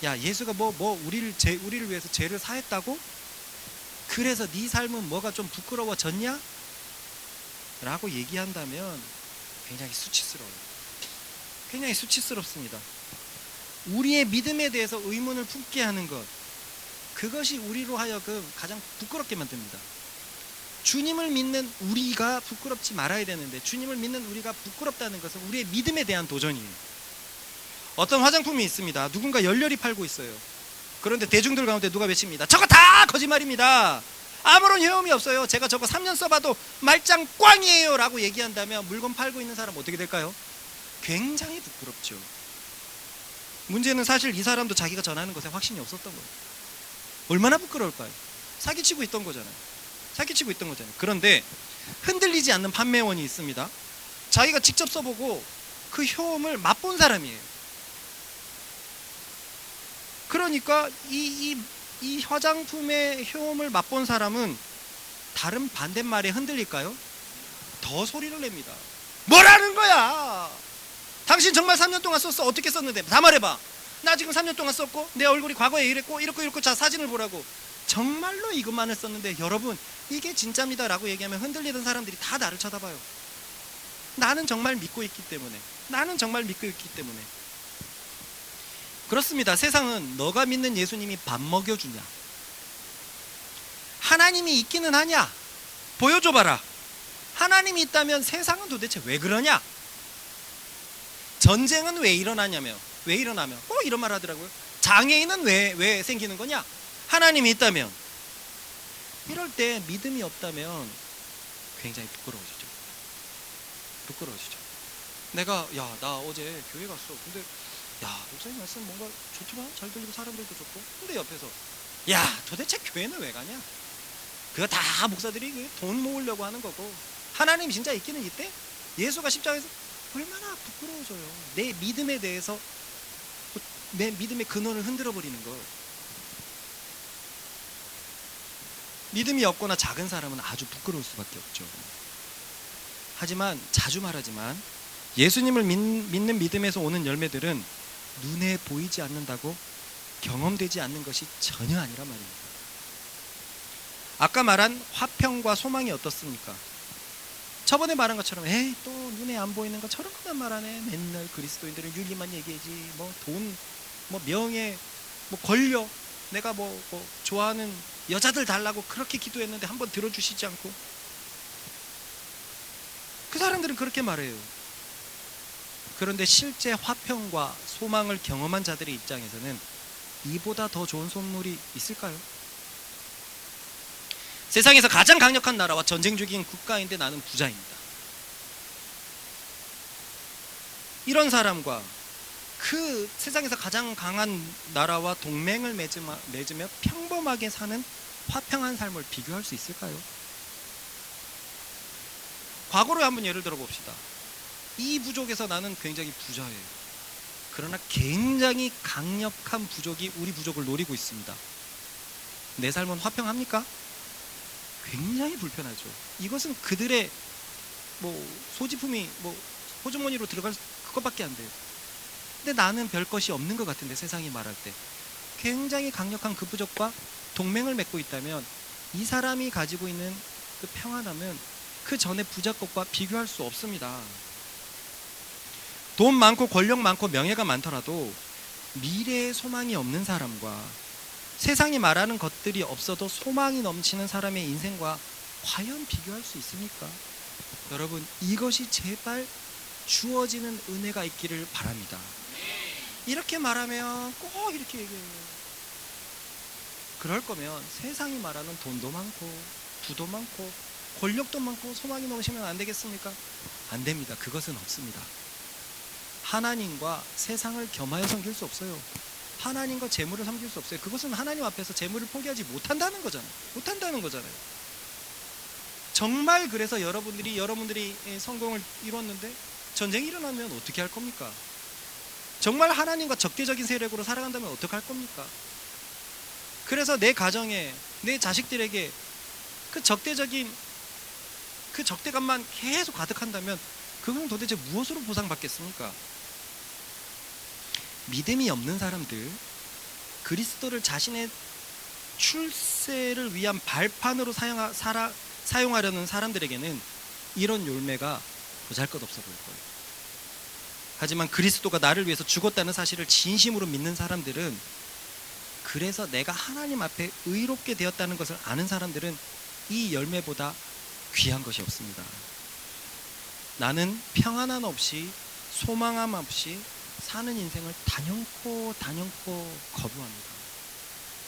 야, 예수가 우리를 위해서 죄를 사했다고? 그래서 네 삶은 뭐가 좀 부끄러워졌냐? 라고 얘기한다면 굉장히 수치스러워요. 굉장히 수치스럽습니다. 우리의 믿음에 대해서 의문을 품게 하는 것, 그것이 우리로 하여금 가장 부끄럽게 만듭니다. 주님을 믿는 우리가 부끄럽지 말아야 되는데, 주님을 믿는 우리가 부끄럽다는 것은 우리의 믿음에 대한 도전이에요. 어떤 화장품이 있습니다. 누군가 열렬히 팔고 있어요. 그런데 대중들 가운데 누가 외칩니다. 저거 다 거짓말입니다. 아무런 효험이 없어요. 제가 저거 3년 써봐도 말짱 꽝이에요 라고 얘기한다면 물건 팔고 있는 사람 어떻게 될까요? 굉장히 부끄럽죠. 문제는 사실 이 사람도 자기가 전하는 것에 확신이 없었던 거예요. 얼마나 부끄러울까요? 사기치고 있던 거잖아요. 그런데 흔들리지 않는 판매원이 있습니다. 자기가 직접 써보고 그 효험을 맛본 사람이에요. 그러니까 이 화장품의 효험을 맛본 사람은 다른 반대말에 흔들릴까요? 더 소리를 냅니다. 뭐라는 거야? 당신 정말 3년 동안 썼어. 어떻게 썼는데? 다 말해봐. 나 지금 3년 동안 썼고 내 얼굴이 과거에 이랬고 이렇고 자, 사진을 보라고. 정말로 이것만을 썼는데 여러분, 이게 진짜입니다 라고 얘기하면 흔들리던 사람들이 다 나를 쳐다봐요. 나는 정말 믿고 있기 때문에. 그렇습니다. 세상은 너가 믿는 예수님이 밥 먹여주냐, 하나님이 있기는 하냐, 보여줘봐라. 하나님이 있다면 세상은 도대체 왜 그러냐, 전쟁은 왜 일어나며 꼭 이런 말 하더라고요. 장애인은 왜 생기는 거냐, 하나님이 있다면. 이럴 때 믿음이 없다면 굉장히 부끄러워지죠. 내가 나 어제 교회 갔어. 근데 목사님 말씀 뭔가 좋지만 잘 들리고 사람들도 좋고, 근데 옆에서 도대체 교회는 왜 가냐? 그거 다 목사들이 돈 모으려고 하는 거고, 하나님 진짜 있기는 있대? 예수가 십자가에서 얼마나 부끄러워져요. 내 믿음에 대해서, 내 믿음의 근원을 흔들어 버리는 거. 믿음이 없거나 작은 사람은 아주 부끄러울 수밖에 없죠. 하지만 자주 말하지만 예수님을 믿는 믿음에서 오는 열매들은 눈에 보이지 않는다고 경험되지 않는 것이 전혀 아니란 말입니다. 아까 말한 화평과 소망이 어떻습니까? 저번에 말한 것처럼 또 눈에 안 보이는 거 저런 것만 말하네. 맨날 그리스도인들은 윤리만 얘기하지, 돈, 명예, 권력, 내가 좋아하는 여자들 달라고 그렇게 기도했는데 한번 들어주시지 않고. 그 사람들은 그렇게 말해요. 그런데 실제 화평과 소망을 경험한 자들의 입장에서는 이보다 더 좋은 선물이 있을까요? 세상에서 가장 강력한 나라와 전쟁 중인 국가인데 나는 부자입니다. 이런 사람과 그 세상에서 가장 강한 나라와 동맹을 맺으며 평범하게 사는 화평한 삶을 비교할 수 있을까요? 과거로 한번 예를 들어 봅시다. 이 부족에서 나는 굉장히 부자예요. 그러나 굉장히 강력한 부족이 우리 부족을 노리고 있습니다. 내 삶은 화평합니까? 굉장히 불편하죠. 이것은 그들의 소지품이 호주머니로 들어갈 그것밖에 안 돼요. 근데 나는 별 것이 없는 것 같은데, 세상이 말할 때 굉장히 강력한 그 부족과 동맹을 맺고 있다면 이 사람이 가지고 있는 그 평안함은 그 전에 부자것과 비교할 수 없습니다. 돈 많고 권력 많고 명예가 많더라도 미래에 소망이 없는 사람과 세상이 말하는 것들이 없어도 소망이 넘치는 사람의 인생과 과연 비교할 수 있습니까? 여러분, 이것이 제발 주어지는 은혜가 있기를 바랍니다. 이렇게 말하면 꼭 이렇게 얘기해요. 그럴 거면 세상이 말하는 돈도 많고 부도 많고 권력도 많고 소망이 넘치면 안 되겠습니까? 안 됩니다. 그것은 없습니다. 하나님과 세상을 겸하여 섬길 수 없어요. 하나님과 재물을 섬길 수 없어요. 그것은 하나님 앞에서 재물을 포기하지 못한다는 거잖아요. 못한다는 거잖아요. 정말 그래서 여러분들이 성공을 이뤘는데 전쟁이 일어나면 어떻게 할 겁니까? 정말 하나님과 적대적인 세력으로 살아간다면 어떻게 할 겁니까? 그래서 내 가정에, 내 자식들에게 그 적대감만 계속 가득한다면 그건 도대체 무엇으로 보상받겠습니까? 믿음이 없는 사람들, 그리스도를 자신의 출세를 위한 발판으로 사용하려는 사람들에게는 이런 열매가 보잘것없어 보일 거예요. 하지만 그리스도가 나를 위해서 죽었다는 사실을 진심으로 믿는 사람들은, 그래서 내가 하나님 앞에 의롭게 되었다는 것을 아는 사람들은 이 열매보다 귀한 것이 없습니다. 나는 평안함 없이 소망함 없이 사는 인생을 단연코 거부합니다.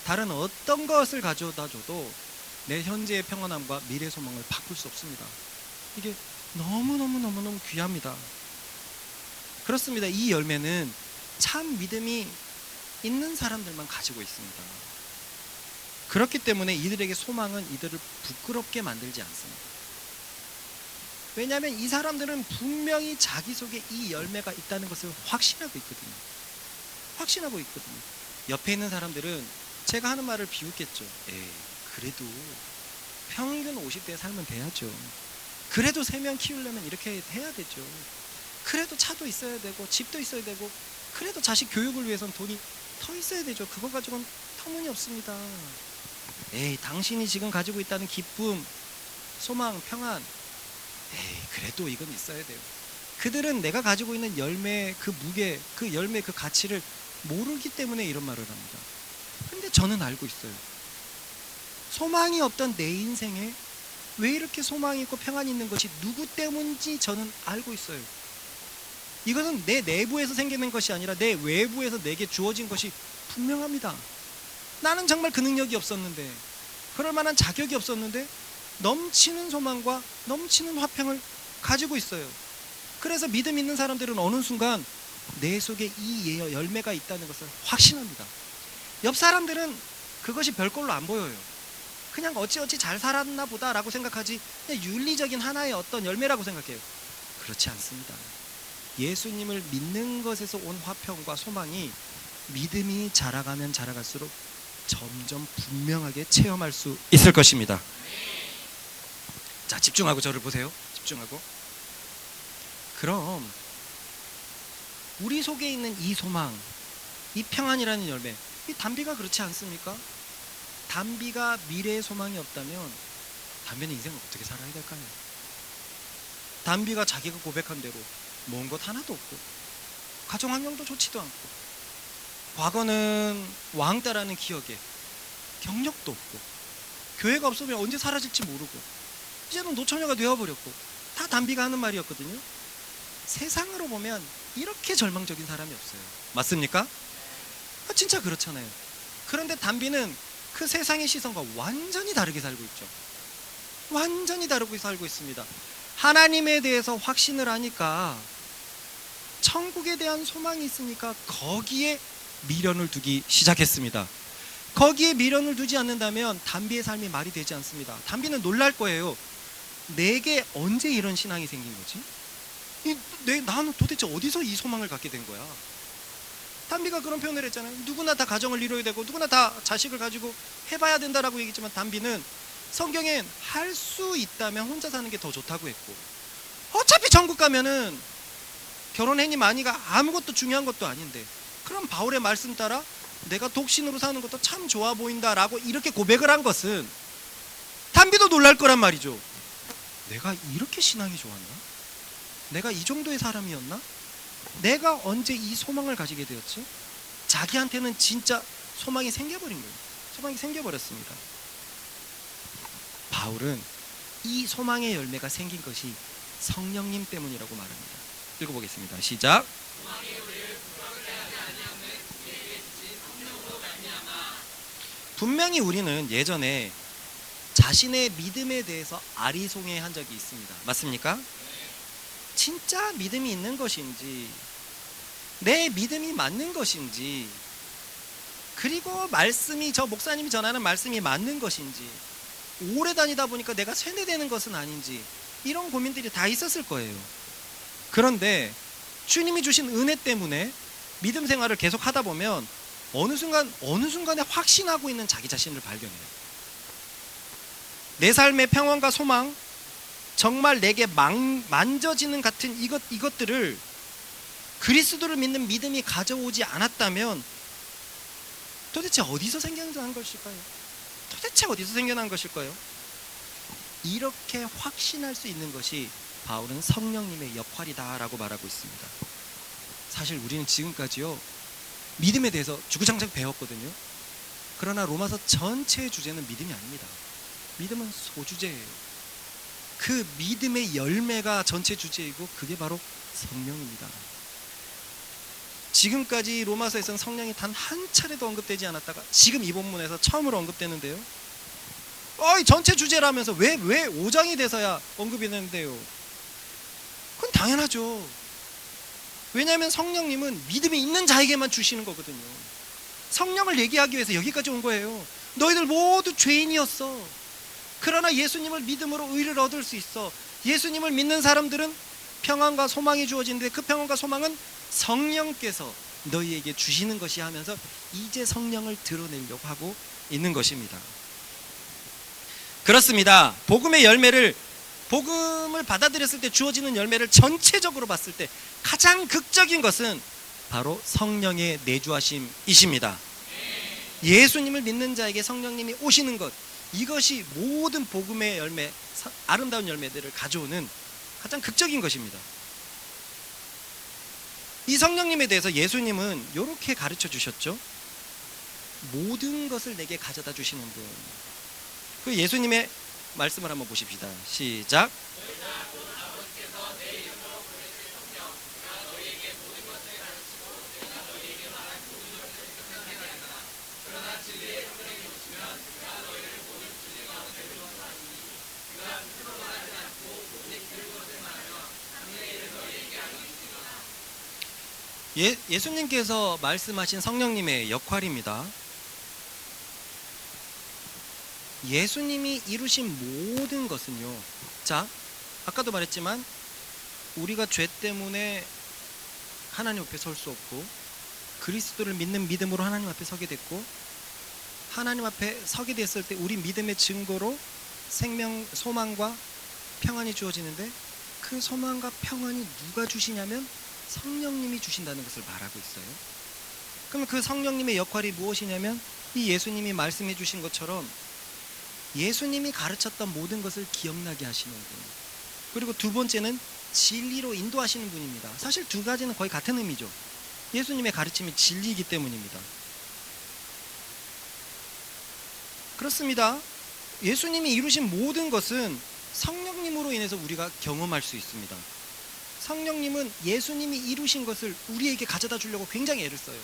다른 어떤 것을 가져다 줘도 내 현재의 평안함과 미래 소망을 바꿀 수 없습니다. 이게 너무너무 귀합니다. 그렇습니다. 이 열매는 참 믿음이 있는 사람들만 가지고 있습니다. 그렇기 때문에 이들에게 소망은 이들을 부끄럽게 만들지 않습니다. 왜냐하면 이 사람들은 분명히 자기 속에 이 열매가 있다는 것을 확신하고 있거든요. 옆에 있는 사람들은 제가 하는 말을 비웃겠죠. 그래도 평균 50대 살면 돼야죠. 그래도 3명 키우려면 이렇게 해야 되죠. 그래도 차도 있어야 되고 집도 있어야 되고 그래도 자식 교육을 위해서는 돈이 더 있어야 되죠. 그거 가지고는 터무니없습니다. 당신이 지금 가지고 있다는 기쁨, 소망, 평안, 그래도 이건 있어야 돼요. 그들은 내가 가지고 있는 열매의 그 무게, 그 열매의 그 가치를 모르기 때문에 이런 말을 합니다. 근데 저는 알고 있어요. 소망이 없던 내 인생에 왜 이렇게 소망이 있고 평안이 있는 것이 누구 때문인지 저는 알고 있어요. 이것은 내 내부에서 생기는 것이 아니라 내 외부에서 내게 주어진 것이 분명합니다. 나는 정말 그 능력이 없었는데, 그럴 만한 자격이 없었는데 넘치는 소망과 넘치는 화평을 가지고 있어요. 그래서 믿음 있는 사람들은 어느 순간 내 속에 이 열매가 있다는 것을 확신합니다. 옆 사람들은 그것이 별꼴로 안 보여요. 그냥 어찌어찌 잘 살았나 보다라고 생각하지, 그냥 윤리적인 하나의 어떤 열매라고 생각해요. 그렇지 않습니다. 예수님을 믿는 것에서 온 화평과 소망이 믿음이 자라가면 자라갈수록 점점 분명하게 체험할 수 있을 것입니다. 자, 집중하고 저를 보세요. 집중하고. 그럼 우리 속에 있는 이 소망, 이 평안이라는 열매, 이 담비가 그렇지 않습니까? 담비가 미래의 소망이 없다면 담비는 인생을 어떻게 살아야 될까요? 담비가 자기가 고백한 대로 모은 것 하나도 없고 가정 환경도 좋지도 않고 과거는 왕따라는 기억에 경력도 없고 교회가 없으면 언제 사라질지 모르고 이제는 노처녀가 되어버렸고, 다 담비가 하는 말이었거든요. 세상으로 보면 이렇게 절망적인 사람이 없어요. 맞습니까? 진짜 그렇잖아요. 그런데 담비는 그 세상의 시선과 완전히 다르게 살고 있죠. 완전히 다르게 살고 있습니다. 하나님에 대해서 확신을 하니까, 천국에 대한 소망이 있으니까 거기에 미련을 두기 시작했습니다. 거기에 미련을 두지 않는다면 담비의 삶이 말이 되지 않습니다. 담비는 놀랄 거예요. 내게 언제 이런 신앙이 생긴 거지? 나는 도대체 어디서 이 소망을 갖게 된 거야? 담비가 그런 표현을 했잖아요. 누구나 다 가정을 이뤄야 되고 누구나 다 자식을 가지고 해봐야 된다라고 얘기했지만, 담비는 성경엔 할 수 있다면 혼자 사는 게 더 좋다고 했고, 어차피 천국 가면은 결혼했니 마니가 아무것도 중요한 것도 아닌데, 그럼 바울의 말씀 따라 내가 독신으로 사는 것도 참 좋아 보인다라고 이렇게 고백을 한 것은 담비도 놀랄 거란 말이죠. 내가 이렇게 신앙이 좋았나? 내가 이 정도의 사람이었나? 내가 언제 이 소망을 가지게 되었지? 자기한테는 진짜 소망이 생겨버린 거예요. 소망이 생겨버렸습니다. 바울은 이 소망의 열매가 생긴 것이 성령님 때문이라고 말합니다. 읽어보겠습니다. 시작. 분명히 우리는 예전에 자신의 믿음에 대해서 아리송해한 적이 있습니다. 맞습니까? 진짜 믿음이 있는 것인지, 내 믿음이 맞는 것인지, 그리고 말씀이, 저 목사님이 전하는 말씀이 맞는 것인지, 오래 다니다 보니까 내가 세뇌되는 것은 아닌지, 이런 고민들이 다 있었을 거예요. 그런데 주님이 주신 은혜 때문에 믿음 생활을 계속 하다 보면 어느 순간에 확신하고 있는 자기 자신을 발견해요. 내 삶의 평안과 소망, 정말 내게 만져지는 같은 이것들을 그리스도를 믿는 믿음이 가져오지 않았다면 도대체 어디서 생겨난 것일까요? 도대체 어디서 생겨난 것일까요? 이렇게 확신할 수 있는 것이 바울은 성령님의 역할이다라고 말하고 있습니다. 사실 우리는 지금까지요, 믿음에 대해서 주구장창 배웠거든요. 그러나 로마서 전체의 주제는 믿음이 아닙니다. 믿음은 소주제예요. 그 믿음의 열매가 전체 주제이고 그게 바로 성령입니다. 지금까지 로마서에서는 성령이 단 한 차례도 언급되지 않았다가 지금 이 본문에서 처음으로 언급되는데요. 전체 주제라면서 왜 5장이 돼서야 언급이 되는데요? 그건 당연하죠. 왜냐하면 성령님은 믿음이 있는 자에게만 주시는 거거든요. 성령을 얘기하기 위해서 여기까지 온 거예요. 너희들 모두 죄인이었어. 그러나 예수님을 믿음으로 의를 얻을 수 있어. 예수님을 믿는 사람들은 평안과 소망이 주어지는데 그 평안과 소망은 성령께서 너희에게 주시는 것이 하면서 이제 성령을 드러내려고 하고 있는 것입니다. 그렇습니다. 복음을 받아들였을 때 주어지는 열매를 전체적으로 봤을 때 가장 극적인 것은 바로 성령의 내주하심이십니다. 예수님을 믿는 자에게 성령님이 오시는 것, 이것이 모든 복음의 열매, 아름다운 열매들을 가져오는 가장 극적인 것입니다. 이 성령님에 대해서 예수님은 이렇게 가르쳐 주셨죠. 모든 것을 내게 가져다 주시는 분. 그 예수님의 말씀을 한번 보십시다. 시작. 예수님께서 말씀하신 성령님의 역할입니다. 예수님이 이루신 모든 것은요, 자, 아까도 말했지만 우리가 죄 때문에 하나님 앞에 설 수 없고 그리스도를 믿는 믿음으로 하나님 앞에 서게 됐고, 하나님 앞에 서게 됐을 때 우리 믿음의 증거로 생명, 소망과 평안이 주어지는데, 그 소망과 평안이 누가 주시냐면 성령님이 주신다는 것을 말하고 있어요. 그럼 그 성령님의 역할이 무엇이냐면 이 예수님이 말씀해 주신 것처럼 예수님이 가르쳤던 모든 것을 기억나게 하시는 분, 그리고 두 번째는 진리로 인도하시는 분입니다. 사실 두 가지는 거의 같은 의미죠. 예수님의 가르침이 진리이기 때문입니다. 그렇습니다. 예수님이 이루신 모든 것은 성령님으로 인해서 우리가 경험할 수 있습니다. 성령님은 예수님이 이루신 것을 우리에게 가져다 주려고 굉장히 애를 써요.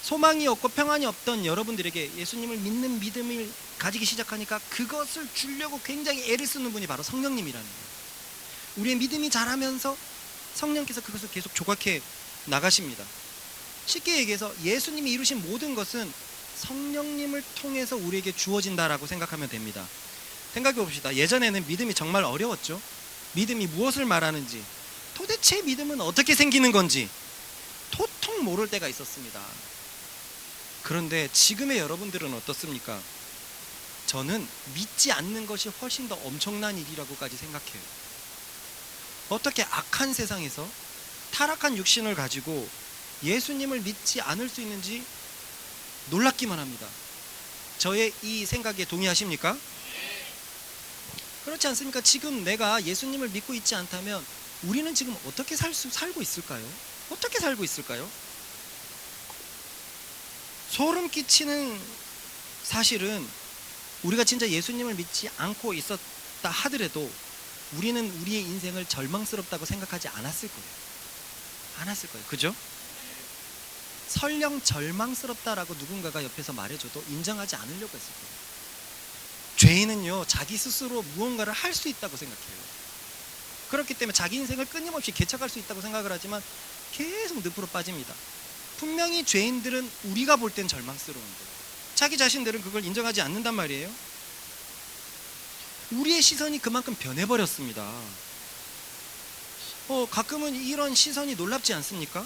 소망이 없고 평안이 없던 여러분들에게 예수님을 믿는 믿음을 가지기 시작하니까 그것을 주려고 굉장히 애를 쓰는 분이 바로 성령님이라는 거예요. 우리의 믿음이 자라면서 성령께서 그것을 계속 조각해 나가십니다. 쉽게 얘기해서 예수님이 이루신 모든 것은 성령님을 통해서 우리에게 주어진다라고 생각하면 됩니다. 생각해 봅시다. 예전에는 믿음이 정말 어려웠죠. 믿음이 무엇을 말하는지, 도대체 믿음은 어떻게 생기는 건지 도통 모를 때가 있었습니다. 그런데 지금의 여러분들은 어떻습니까? 저는 믿지 않는 것이 훨씬 더 엄청난 일이라고까지 생각해요. 어떻게 악한 세상에서 타락한 육신을 가지고 예수님을 믿지 않을 수 있는지 놀랍기만 합니다. 저의 이 생각에 동의하십니까? 그렇지 않습니까? 지금 내가 예수님을 믿고 있지 않다면 우리는 지금 어떻게 살고 있을까요? 어떻게 살고 있을까요? 소름 끼치는 사실은 우리가 진짜 예수님을 믿지 않고 있었다 하더라도 우리는 우리의 인생을 절망스럽다고 생각하지 않았을 거예요. 않았을 거예요. 그죠? 설령 절망스럽다라고 누군가가 옆에서 말해줘도 인정하지 않으려고 했을 거예요. 죄인은요, 자기 스스로 무언가를 할 수 있다고 생각해요. 그렇기 때문에 자기 인생을 끊임없이 개척할 수 있다고 생각을 하지만 계속 늪으로 빠집니다. 분명히 죄인들은 우리가 볼 땐 절망스러운데 자기 자신들은 그걸 인정하지 않는단 말이에요. 우리의 시선이 그만큼 변해버렸습니다. 가끔은 이런 시선이 놀랍지 않습니까?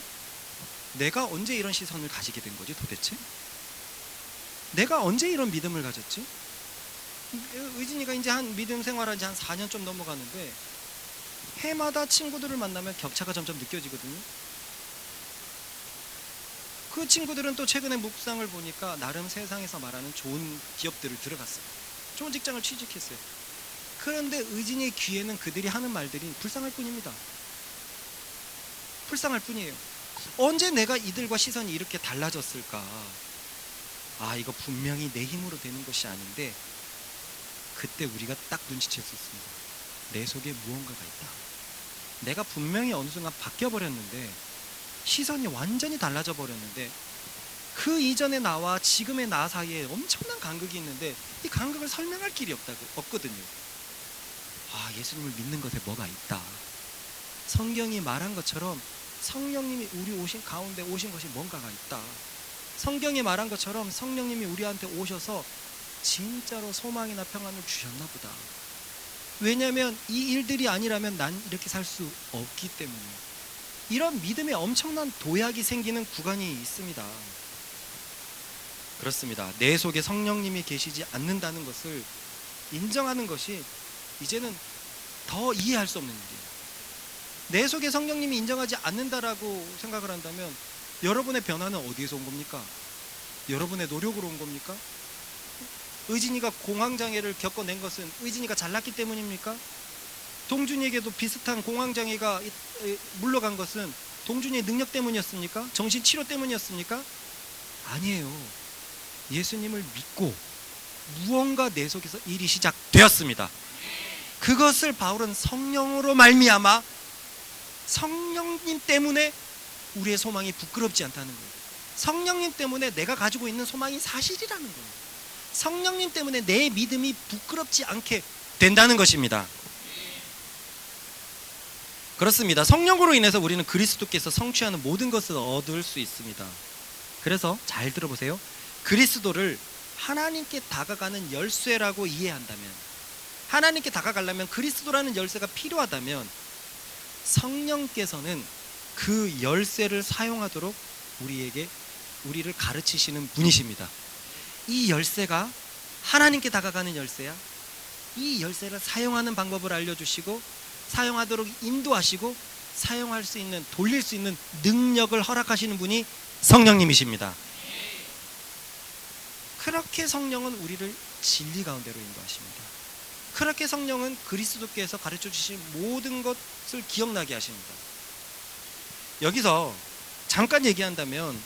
내가 언제 이런 시선을 가지게 된 거지 도대체? 내가 언제 이런 믿음을 가졌지? 의진이가 이제 한 믿음 생활한 지 한 4년 좀 넘어가는데 해마다 친구들을 만나면 격차가 점점 느껴지거든요. 그 친구들은 또 최근에 묵상을 보니까 나름 세상에서 말하는 좋은 기업들을 들어갔어요. 좋은 직장을 취직했어요. 그런데 의진이의 귀에는 그들이 하는 말들이 불쌍할 뿐입니다. 불쌍할 뿐이에요. 언제 내가 이들과 시선이 이렇게 달라졌을까? 이거 분명히 내 힘으로 되는 것이 아닌데 그때 우리가 딱 눈치챌 수 있습니다. 내 속에 무언가가 있다. 내가 분명히 어느 순간 바뀌어버렸는데 시선이 완전히 달라져 버렸는데 그 이전의 나와 지금의 나 사이에 엄청난 간극이 있는데 이 간극을 설명할 길이 없거든요. 예수님을 믿는 것에 뭐가 있다. 성경이 말한 것처럼 성령님이 우리 가운데 오신 것이 뭔가가 있다. 성경이 말한 것처럼 성령님이 우리한테 오셔서 진짜로 소망이나 평안을 주셨나 보다. 왜냐하면 이 일들이 아니라면 난 이렇게 살 수 없기 때문에. 이런 믿음에 엄청난 도약이 생기는 구간이 있습니다. 그렇습니다. 내 속에 성령님이 계시지 않는다는 것을 인정하는 것이 이제는 더 이해할 수 없는 일이에요. 내 속에 성령님이 인정하지 않는다라고 생각을 한다면 여러분의 변화는 어디에서 온 겁니까? 여러분의 노력으로 온 겁니까? 의진이가 공황장애를 겪어낸 것은 의진이가 잘났기 때문입니까? 동준이에게도 비슷한 공황장애가 물러간 것은 동준이의 능력 때문이었습니까? 정신치료 때문이었습니까? 아니에요. 예수님을 믿고 무언가 내 속에서 일이 시작되었습니다. 그것을 바울은 성령으로 말미암아 성령님 때문에 우리의 소망이 부끄럽지 않다는 거예요. 성령님 때문에 내가 가지고 있는 소망이 사실이라는 거예요. 성령님 때문에 내 믿음이 부끄럽지 않게 된다는 것입니다. 그렇습니다. 성령으로 인해서 우리는 그리스도께서 성취하는 모든 것을 얻을 수 있습니다. 그래서 잘 들어보세요. 그리스도를 하나님께 다가가는 열쇠라고 이해한다면, 하나님께 다가가려면 그리스도라는 열쇠가 필요하다면 성령께서는 그 열쇠를 사용하도록 우리를 가르치시는 분이십니다. 이 열쇠가 하나님께 다가가는 열쇠야. 이 열쇠를 사용하는 방법을 알려주시고 사용하도록 인도하시고 사용할 수 있는, 돌릴 수 있는 능력을 허락하시는 분이 성령님이십니다. 그렇게 성령은 우리를 진리 가운데로 인도하십니다. 그렇게 성령은 그리스도께서 가르쳐 주신 모든 것을 기억나게 하십니다. 여기서 잠깐 얘기한다면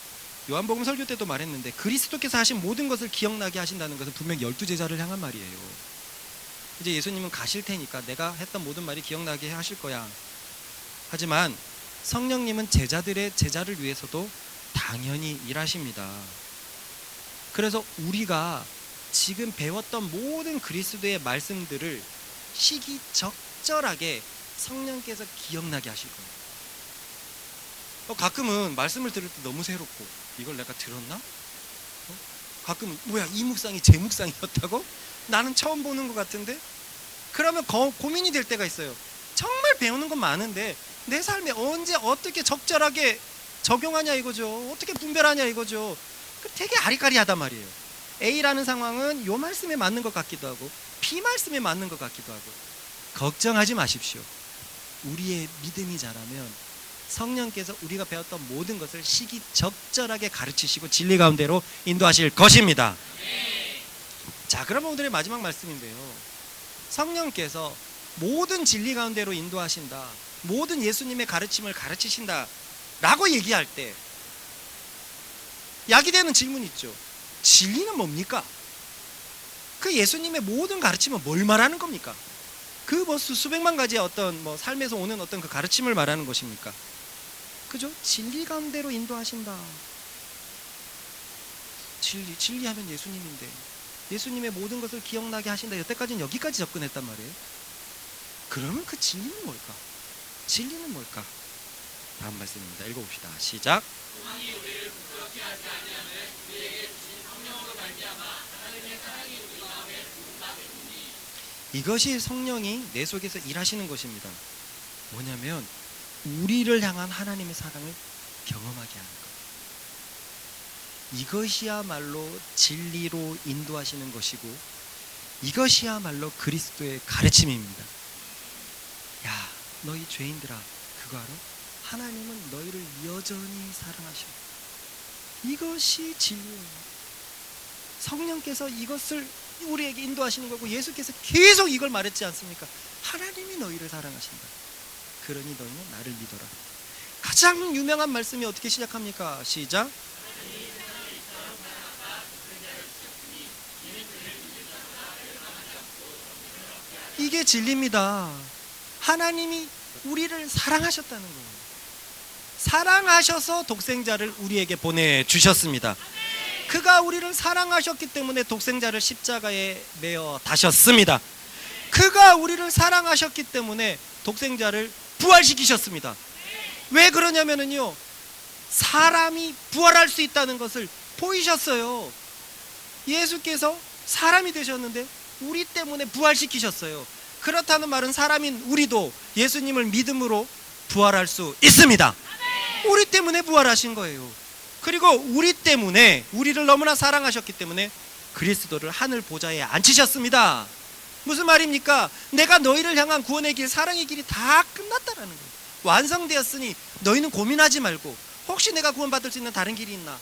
요한복음 설교 때도 말했는데 그리스도께서 하신 모든 것을 기억나게 하신다는 것은 분명 12제자를 향한 말이에요. 이제 예수님은 가실 테니까 내가 했던 모든 말이 기억나게 하실 거야. 하지만 성령님은 제자를 위해서도 당연히 일하십니다. 그래서 우리가 지금 배웠던 모든 그리스도의 말씀들을 시기적절하게 성령께서 기억나게 하실 거예요. 가끔은 말씀을 들을 때 너무 새롭고 이걸 내가 들었나? 가끔은 뭐야, 이 묵상이 제 묵상이었다고? 나는 처음 보는 것 같은데? 그러면 고민이 될 때가 있어요. 정말 배우는 건 많은데 내 삶에 언제 어떻게 적절하게 적용하냐 이거죠. 어떻게 분별하냐 이거죠. 되게 아리까리하단 말이에요. A라는 상황은 요 말씀에 맞는 것 같기도 하고 B 말씀에 맞는 것 같기도 하고. 걱정하지 마십시오. 우리의 믿음이 자라면 성령께서 우리가 배웠던 모든 것을 시기적절하게 가르치시고 진리 가운데로 인도하실 것입니다. 자, 그러면 오늘의 마지막 말씀인데요, 성령께서 모든 진리 가운데로 인도하신다, 모든 예수님의 가르침을 가르치신다 라고 얘기할 때 야기되는 질문이 있죠. 진리는 뭡니까? 그 예수님의 모든 가르침은 뭘 말하는 겁니까? 그 수백만 가지의 어떤 삶에서 오는 어떤 그 가르침을 말하는 것입니까? 그죠? 진리 가운데로 인도하신다. 진리하면 예수님인데 예수님의 모든 것을 기억나게 하신다. 여태까지는 여기까지 접근했단 말이에요. 그러면 그 진리는 뭘까? 진리는 뭘까? 다음 말씀입니다. 읽어봅시다. 시작. 이것이 성령이 내 속에서 일하시는 것입니다. 뭐냐면 우리를 향한 하나님의 사랑을 경험하게 하는 것. 이것이야말로 진리로 인도하시는 것이고 이것이야말로 그리스도의 가르침입니다. 야, 너희 죄인들아, 그거 알아? 하나님은 너희를 여전히 사랑하셔. 이것이 진리예요. 성령께서 이것을 우리에게 인도하시는 거고 예수께서 계속 이걸 말했지 않습니까? 하나님이 너희를 사랑하신다. 그러니 너희는 나를 믿어라. 가장 유명한 말씀이 어떻게 시작합니까? 시작. 이게 진리입니다. 하나님이 우리를 사랑하셨다는 거예요. 사랑하셔서 독생자를 우리에게 보내주셨습니다. 그가 우리를 사랑하셨기 때문에 독생자를 십자가에 매어 다셨습니다. 그가 우리를 사랑하셨기 때문에 독생자를 부활시키셨습니다. 왜 그러냐면요, 사람이 부활할 수 있다는 것을 보이셨어요. 예수께서 사람이 되셨는데 우리 때문에 부활시키셨어요. 그렇다는 말은 사람인 우리도 예수님을 믿음으로 부활할 수 있습니다. 우리 때문에 부활하신 거예요. 그리고 우리 때문에, 우리를 너무나 사랑하셨기 때문에 그리스도를 하늘 보좌에 앉히셨습니다. 무슨 말입니까? 내가 너희를 향한 구원의 길, 사랑의 길이 다 끝났다라는 거예요. 완성되었으니 너희는 고민하지 말고, 혹시 내가 구원받을 수 있는 다른 길이 있나,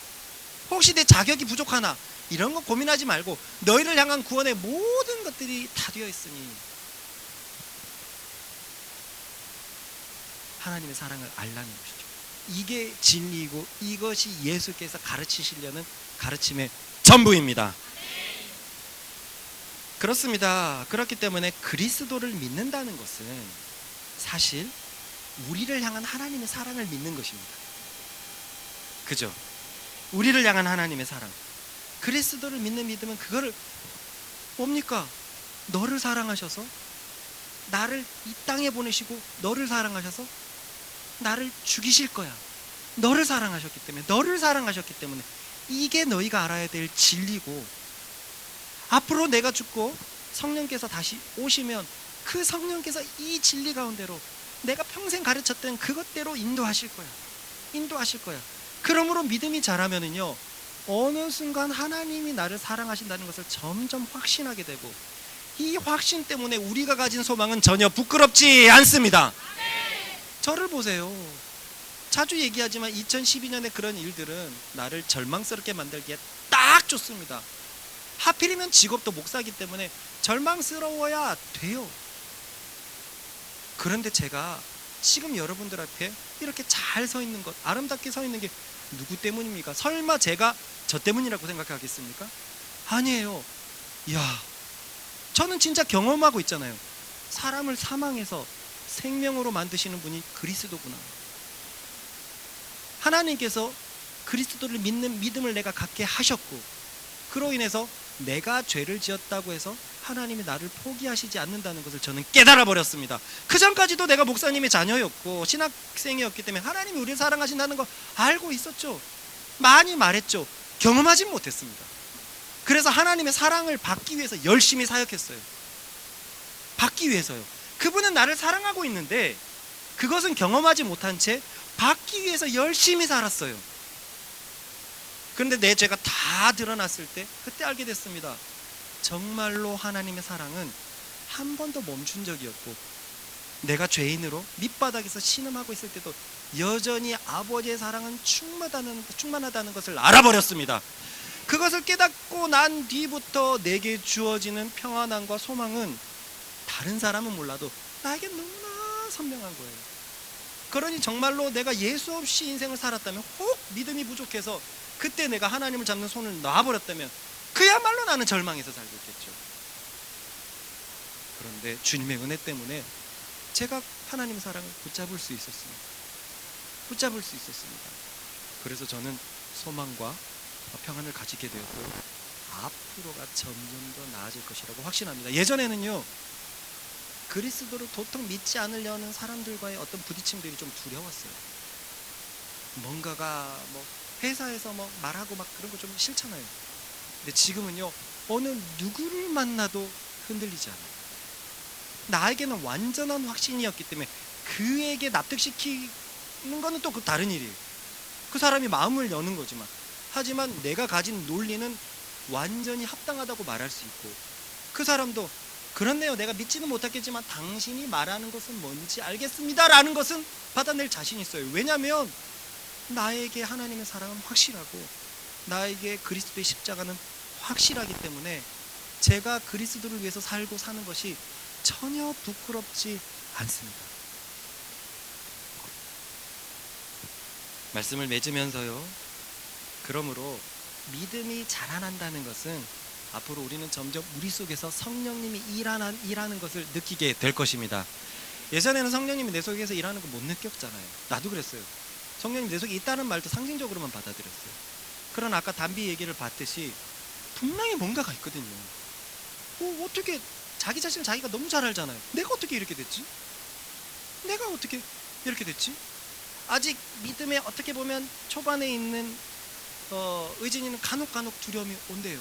혹시 내 자격이 부족하나, 이런 거 고민하지 말고 너희를 향한 구원의 모든 것들이 다 되어 있으니 하나님의 사랑을 알라는 것이죠. 이게 진리이고 이것이 예수께서 가르치시려는 가르침의 전부입니다. 그렇습니다. 그렇기 때문에 그리스도를 믿는다는 것은 사실 우리를 향한 하나님의 사랑을 믿는 것입니다. 그죠? 우리를 향한 하나님의 사랑. 그리스도를 믿는 믿음은 그거를 뭡니까? 너를 사랑하셔서, 나를 이 땅에 보내시고 너를 사랑하셔서 나를 죽이실 거야. 너를 사랑하셨기 때문에 이게 너희가 알아야 될 진리고, 앞으로 내가 죽고 성령께서 다시 오시면 그 성령께서 이 진리 가운데로 내가 평생 가르쳤던 그것대로 인도하실 거야. 그러므로 믿음이 자라면은요, 어느 순간 하나님이 나를 사랑하신다는 것을 점점 확신하게 되고, 이 확신 때문에 우리가 가진 소망은 전혀 부끄럽지 않습니다. 저를 보세요. 자주 얘기하지만 2012년에 그런 일들은 나를 절망스럽게 만들기에 딱 좋습니다. 하필이면 직업도 목사이기 때문에 절망스러워야 돼요. 그런데 제가 지금 여러분들 앞에 이렇게 잘 서 있는 것, 아름답게 서 있는 게 누구 때문입니까? 설마 제가 저 때문이라고 생각하겠습니까? 아니에요. 이야, 저는 진짜 경험하고 있잖아요. 사람을 사망해서 생명으로 만드시는 분이 그리스도구나. 하나님께서 그리스도를 믿는 믿음을 내가 갖게 하셨고, 그로 인해서 내가 죄를 지었다고 해서 하나님이 나를 포기하시지 않는다는 것을 저는 깨달아 버렸습니다. 그 전까지도 내가 목사님의 자녀였고 신학생이었기 때문에 하나님이 우리를 사랑하신다는 거 알고 있었죠. 많이 말했죠. 경험하진 못했습니다. 그래서 하나님의 사랑을 받기 위해서 열심히 사역했어요. 받기 위해서요. 그분은 나를 사랑하고 있는데 그것은 경험하지 못한 채 받기 위해서 열심히 살았어요. 그런데 내 죄가 다 드러났을 때 그때 알게 됐습니다. 정말로 하나님의 사랑은 한 번도 멈춘 적이 없고, 내가 죄인으로 밑바닥에서 신음하고 있을 때도 여전히 아버지의 사랑은 충만하다는 것을 알아버렸습니다. 그것을 깨닫고 난 뒤부터 내게 주어지는 평안함과 소망은 다른 사람은 몰라도 나에게 너무나 선명한 거예요. 그러니 정말로 내가 예수 없이 인생을 살았다면, 혹 믿음이 부족해서 그때 내가 하나님을 잡는 손을 놔버렸다면 그야말로 나는 절망해서 살고 있겠죠. 그런데 주님의 은혜 때문에 제가 하나님의 사랑을 붙잡을 수 있었습니다. 그래서 저는 소망과 평안을 가지게 되었고요, 앞으로가 점점 더 나아질 것이라고 확신합니다. 예전에는요, 그리스도를 도통 믿지 않으려는 사람들과의 어떤 부딪힘들이 좀 두려웠어요. 뭔가가 회사에서 말하고 그런 거 좀 싫잖아요. 근데 지금은요, 어느 누구를 만나도 흔들리지 않아요. 나에게는 완전한 확신이었기 때문에 그에게 납득시키는 거는 또 그 다른 일이에요. 그 사람이 마음을 여는 거지만, 하지만 내가 가진 논리는 완전히 합당하다고 말할 수 있고, 그 사람도 그렇네요, 내가 믿지는 못하겠지만 당신이 말하는 것은 뭔지 알겠습니다 라는 것은 받아낼 자신이 있어요. 왜냐하면 나에게 하나님의 사랑은 확실하고 나에게 그리스도의 십자가는 확실하기 때문에 제가 그리스도를 위해서 살고 사는 것이 전혀 부끄럽지 않습니다. 말씀을 맺으면서요, 그러므로 믿음이 자라난다는 것은 앞으로 우리는 점점 우리 속에서 성령님이 일하는 것을 느끼게 될 것입니다. 예전에는 성령님이 내 속에서 일하는 거 못 느꼈잖아요. 나도 그랬어요. 성령님 내 속에 있다는 말도 상징적으로만 받아들였어요. 그러나 아까 담비 얘기를 봤듯이 분명히 뭔가가 있거든요. 어떻게 자기 자신을 자기가 너무 잘 알잖아요. 내가 어떻게 이렇게 됐지? 아직 믿음에 어떻게 보면 초반에 있는 의진이는 간혹 두려움이 온대요.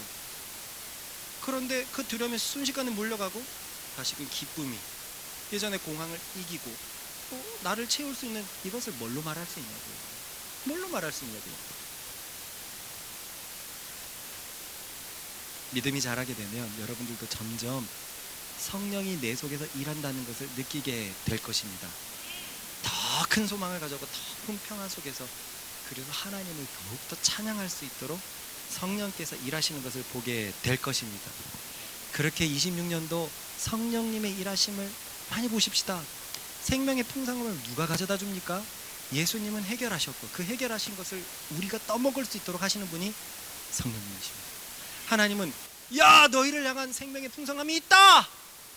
그런데 그 두려움에 순식간에 몰려가고 다시금 기쁨이, 예전의 공황을 이기고 또 나를 채울 수 있는 이것을 뭘로 말할 수 있냐고요. 믿음이 자라게 되면 여러분들도 점점 성령이 내 속에서 일한다는 것을 느끼게 될 것입니다. 더 큰 소망을 가져고 더 큰 평안 속에서, 그래서 하나님을 더욱더 찬양할 수 있도록 성령께서 일하시는 것을 보게 될 것입니다. 그렇게 26년도 성령님의 일하심을 많이 보십시다. 생명의 풍성함을 누가 가져다 줍니까? 예수님은 해결하셨고, 그 해결하신 것을 우리가 떠먹을 수 있도록 하시는 분이 성령님이십니다. 하나님은 야, 너희를 향한 생명의 풍성함이 있다,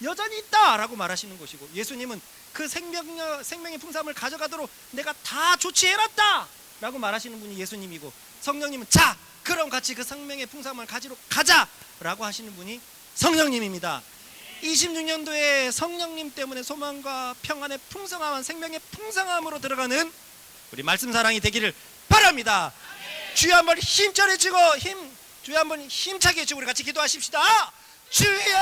여전히 있다 라고 말하시는 것이고, 예수님은 그 생명의 풍성함을 가져가도록 내가 다 조치해놨다 라고 말하시는 분이 예수님이고, 성령님은 자, 그럼 같이 그 생명의 풍성함을 가지러 가자 라고 하시는 분이 성령님입니다. 26년도에 성령님 때문에 소망과 평안의 풍성함한 생명의 풍성함으로 들어가는 우리 말씀 사랑이 되기를 바랍니다. 주여 한번 힘차게 치고 주여 한번 힘차게 해주고 우리 같이 기도하십시다. 주여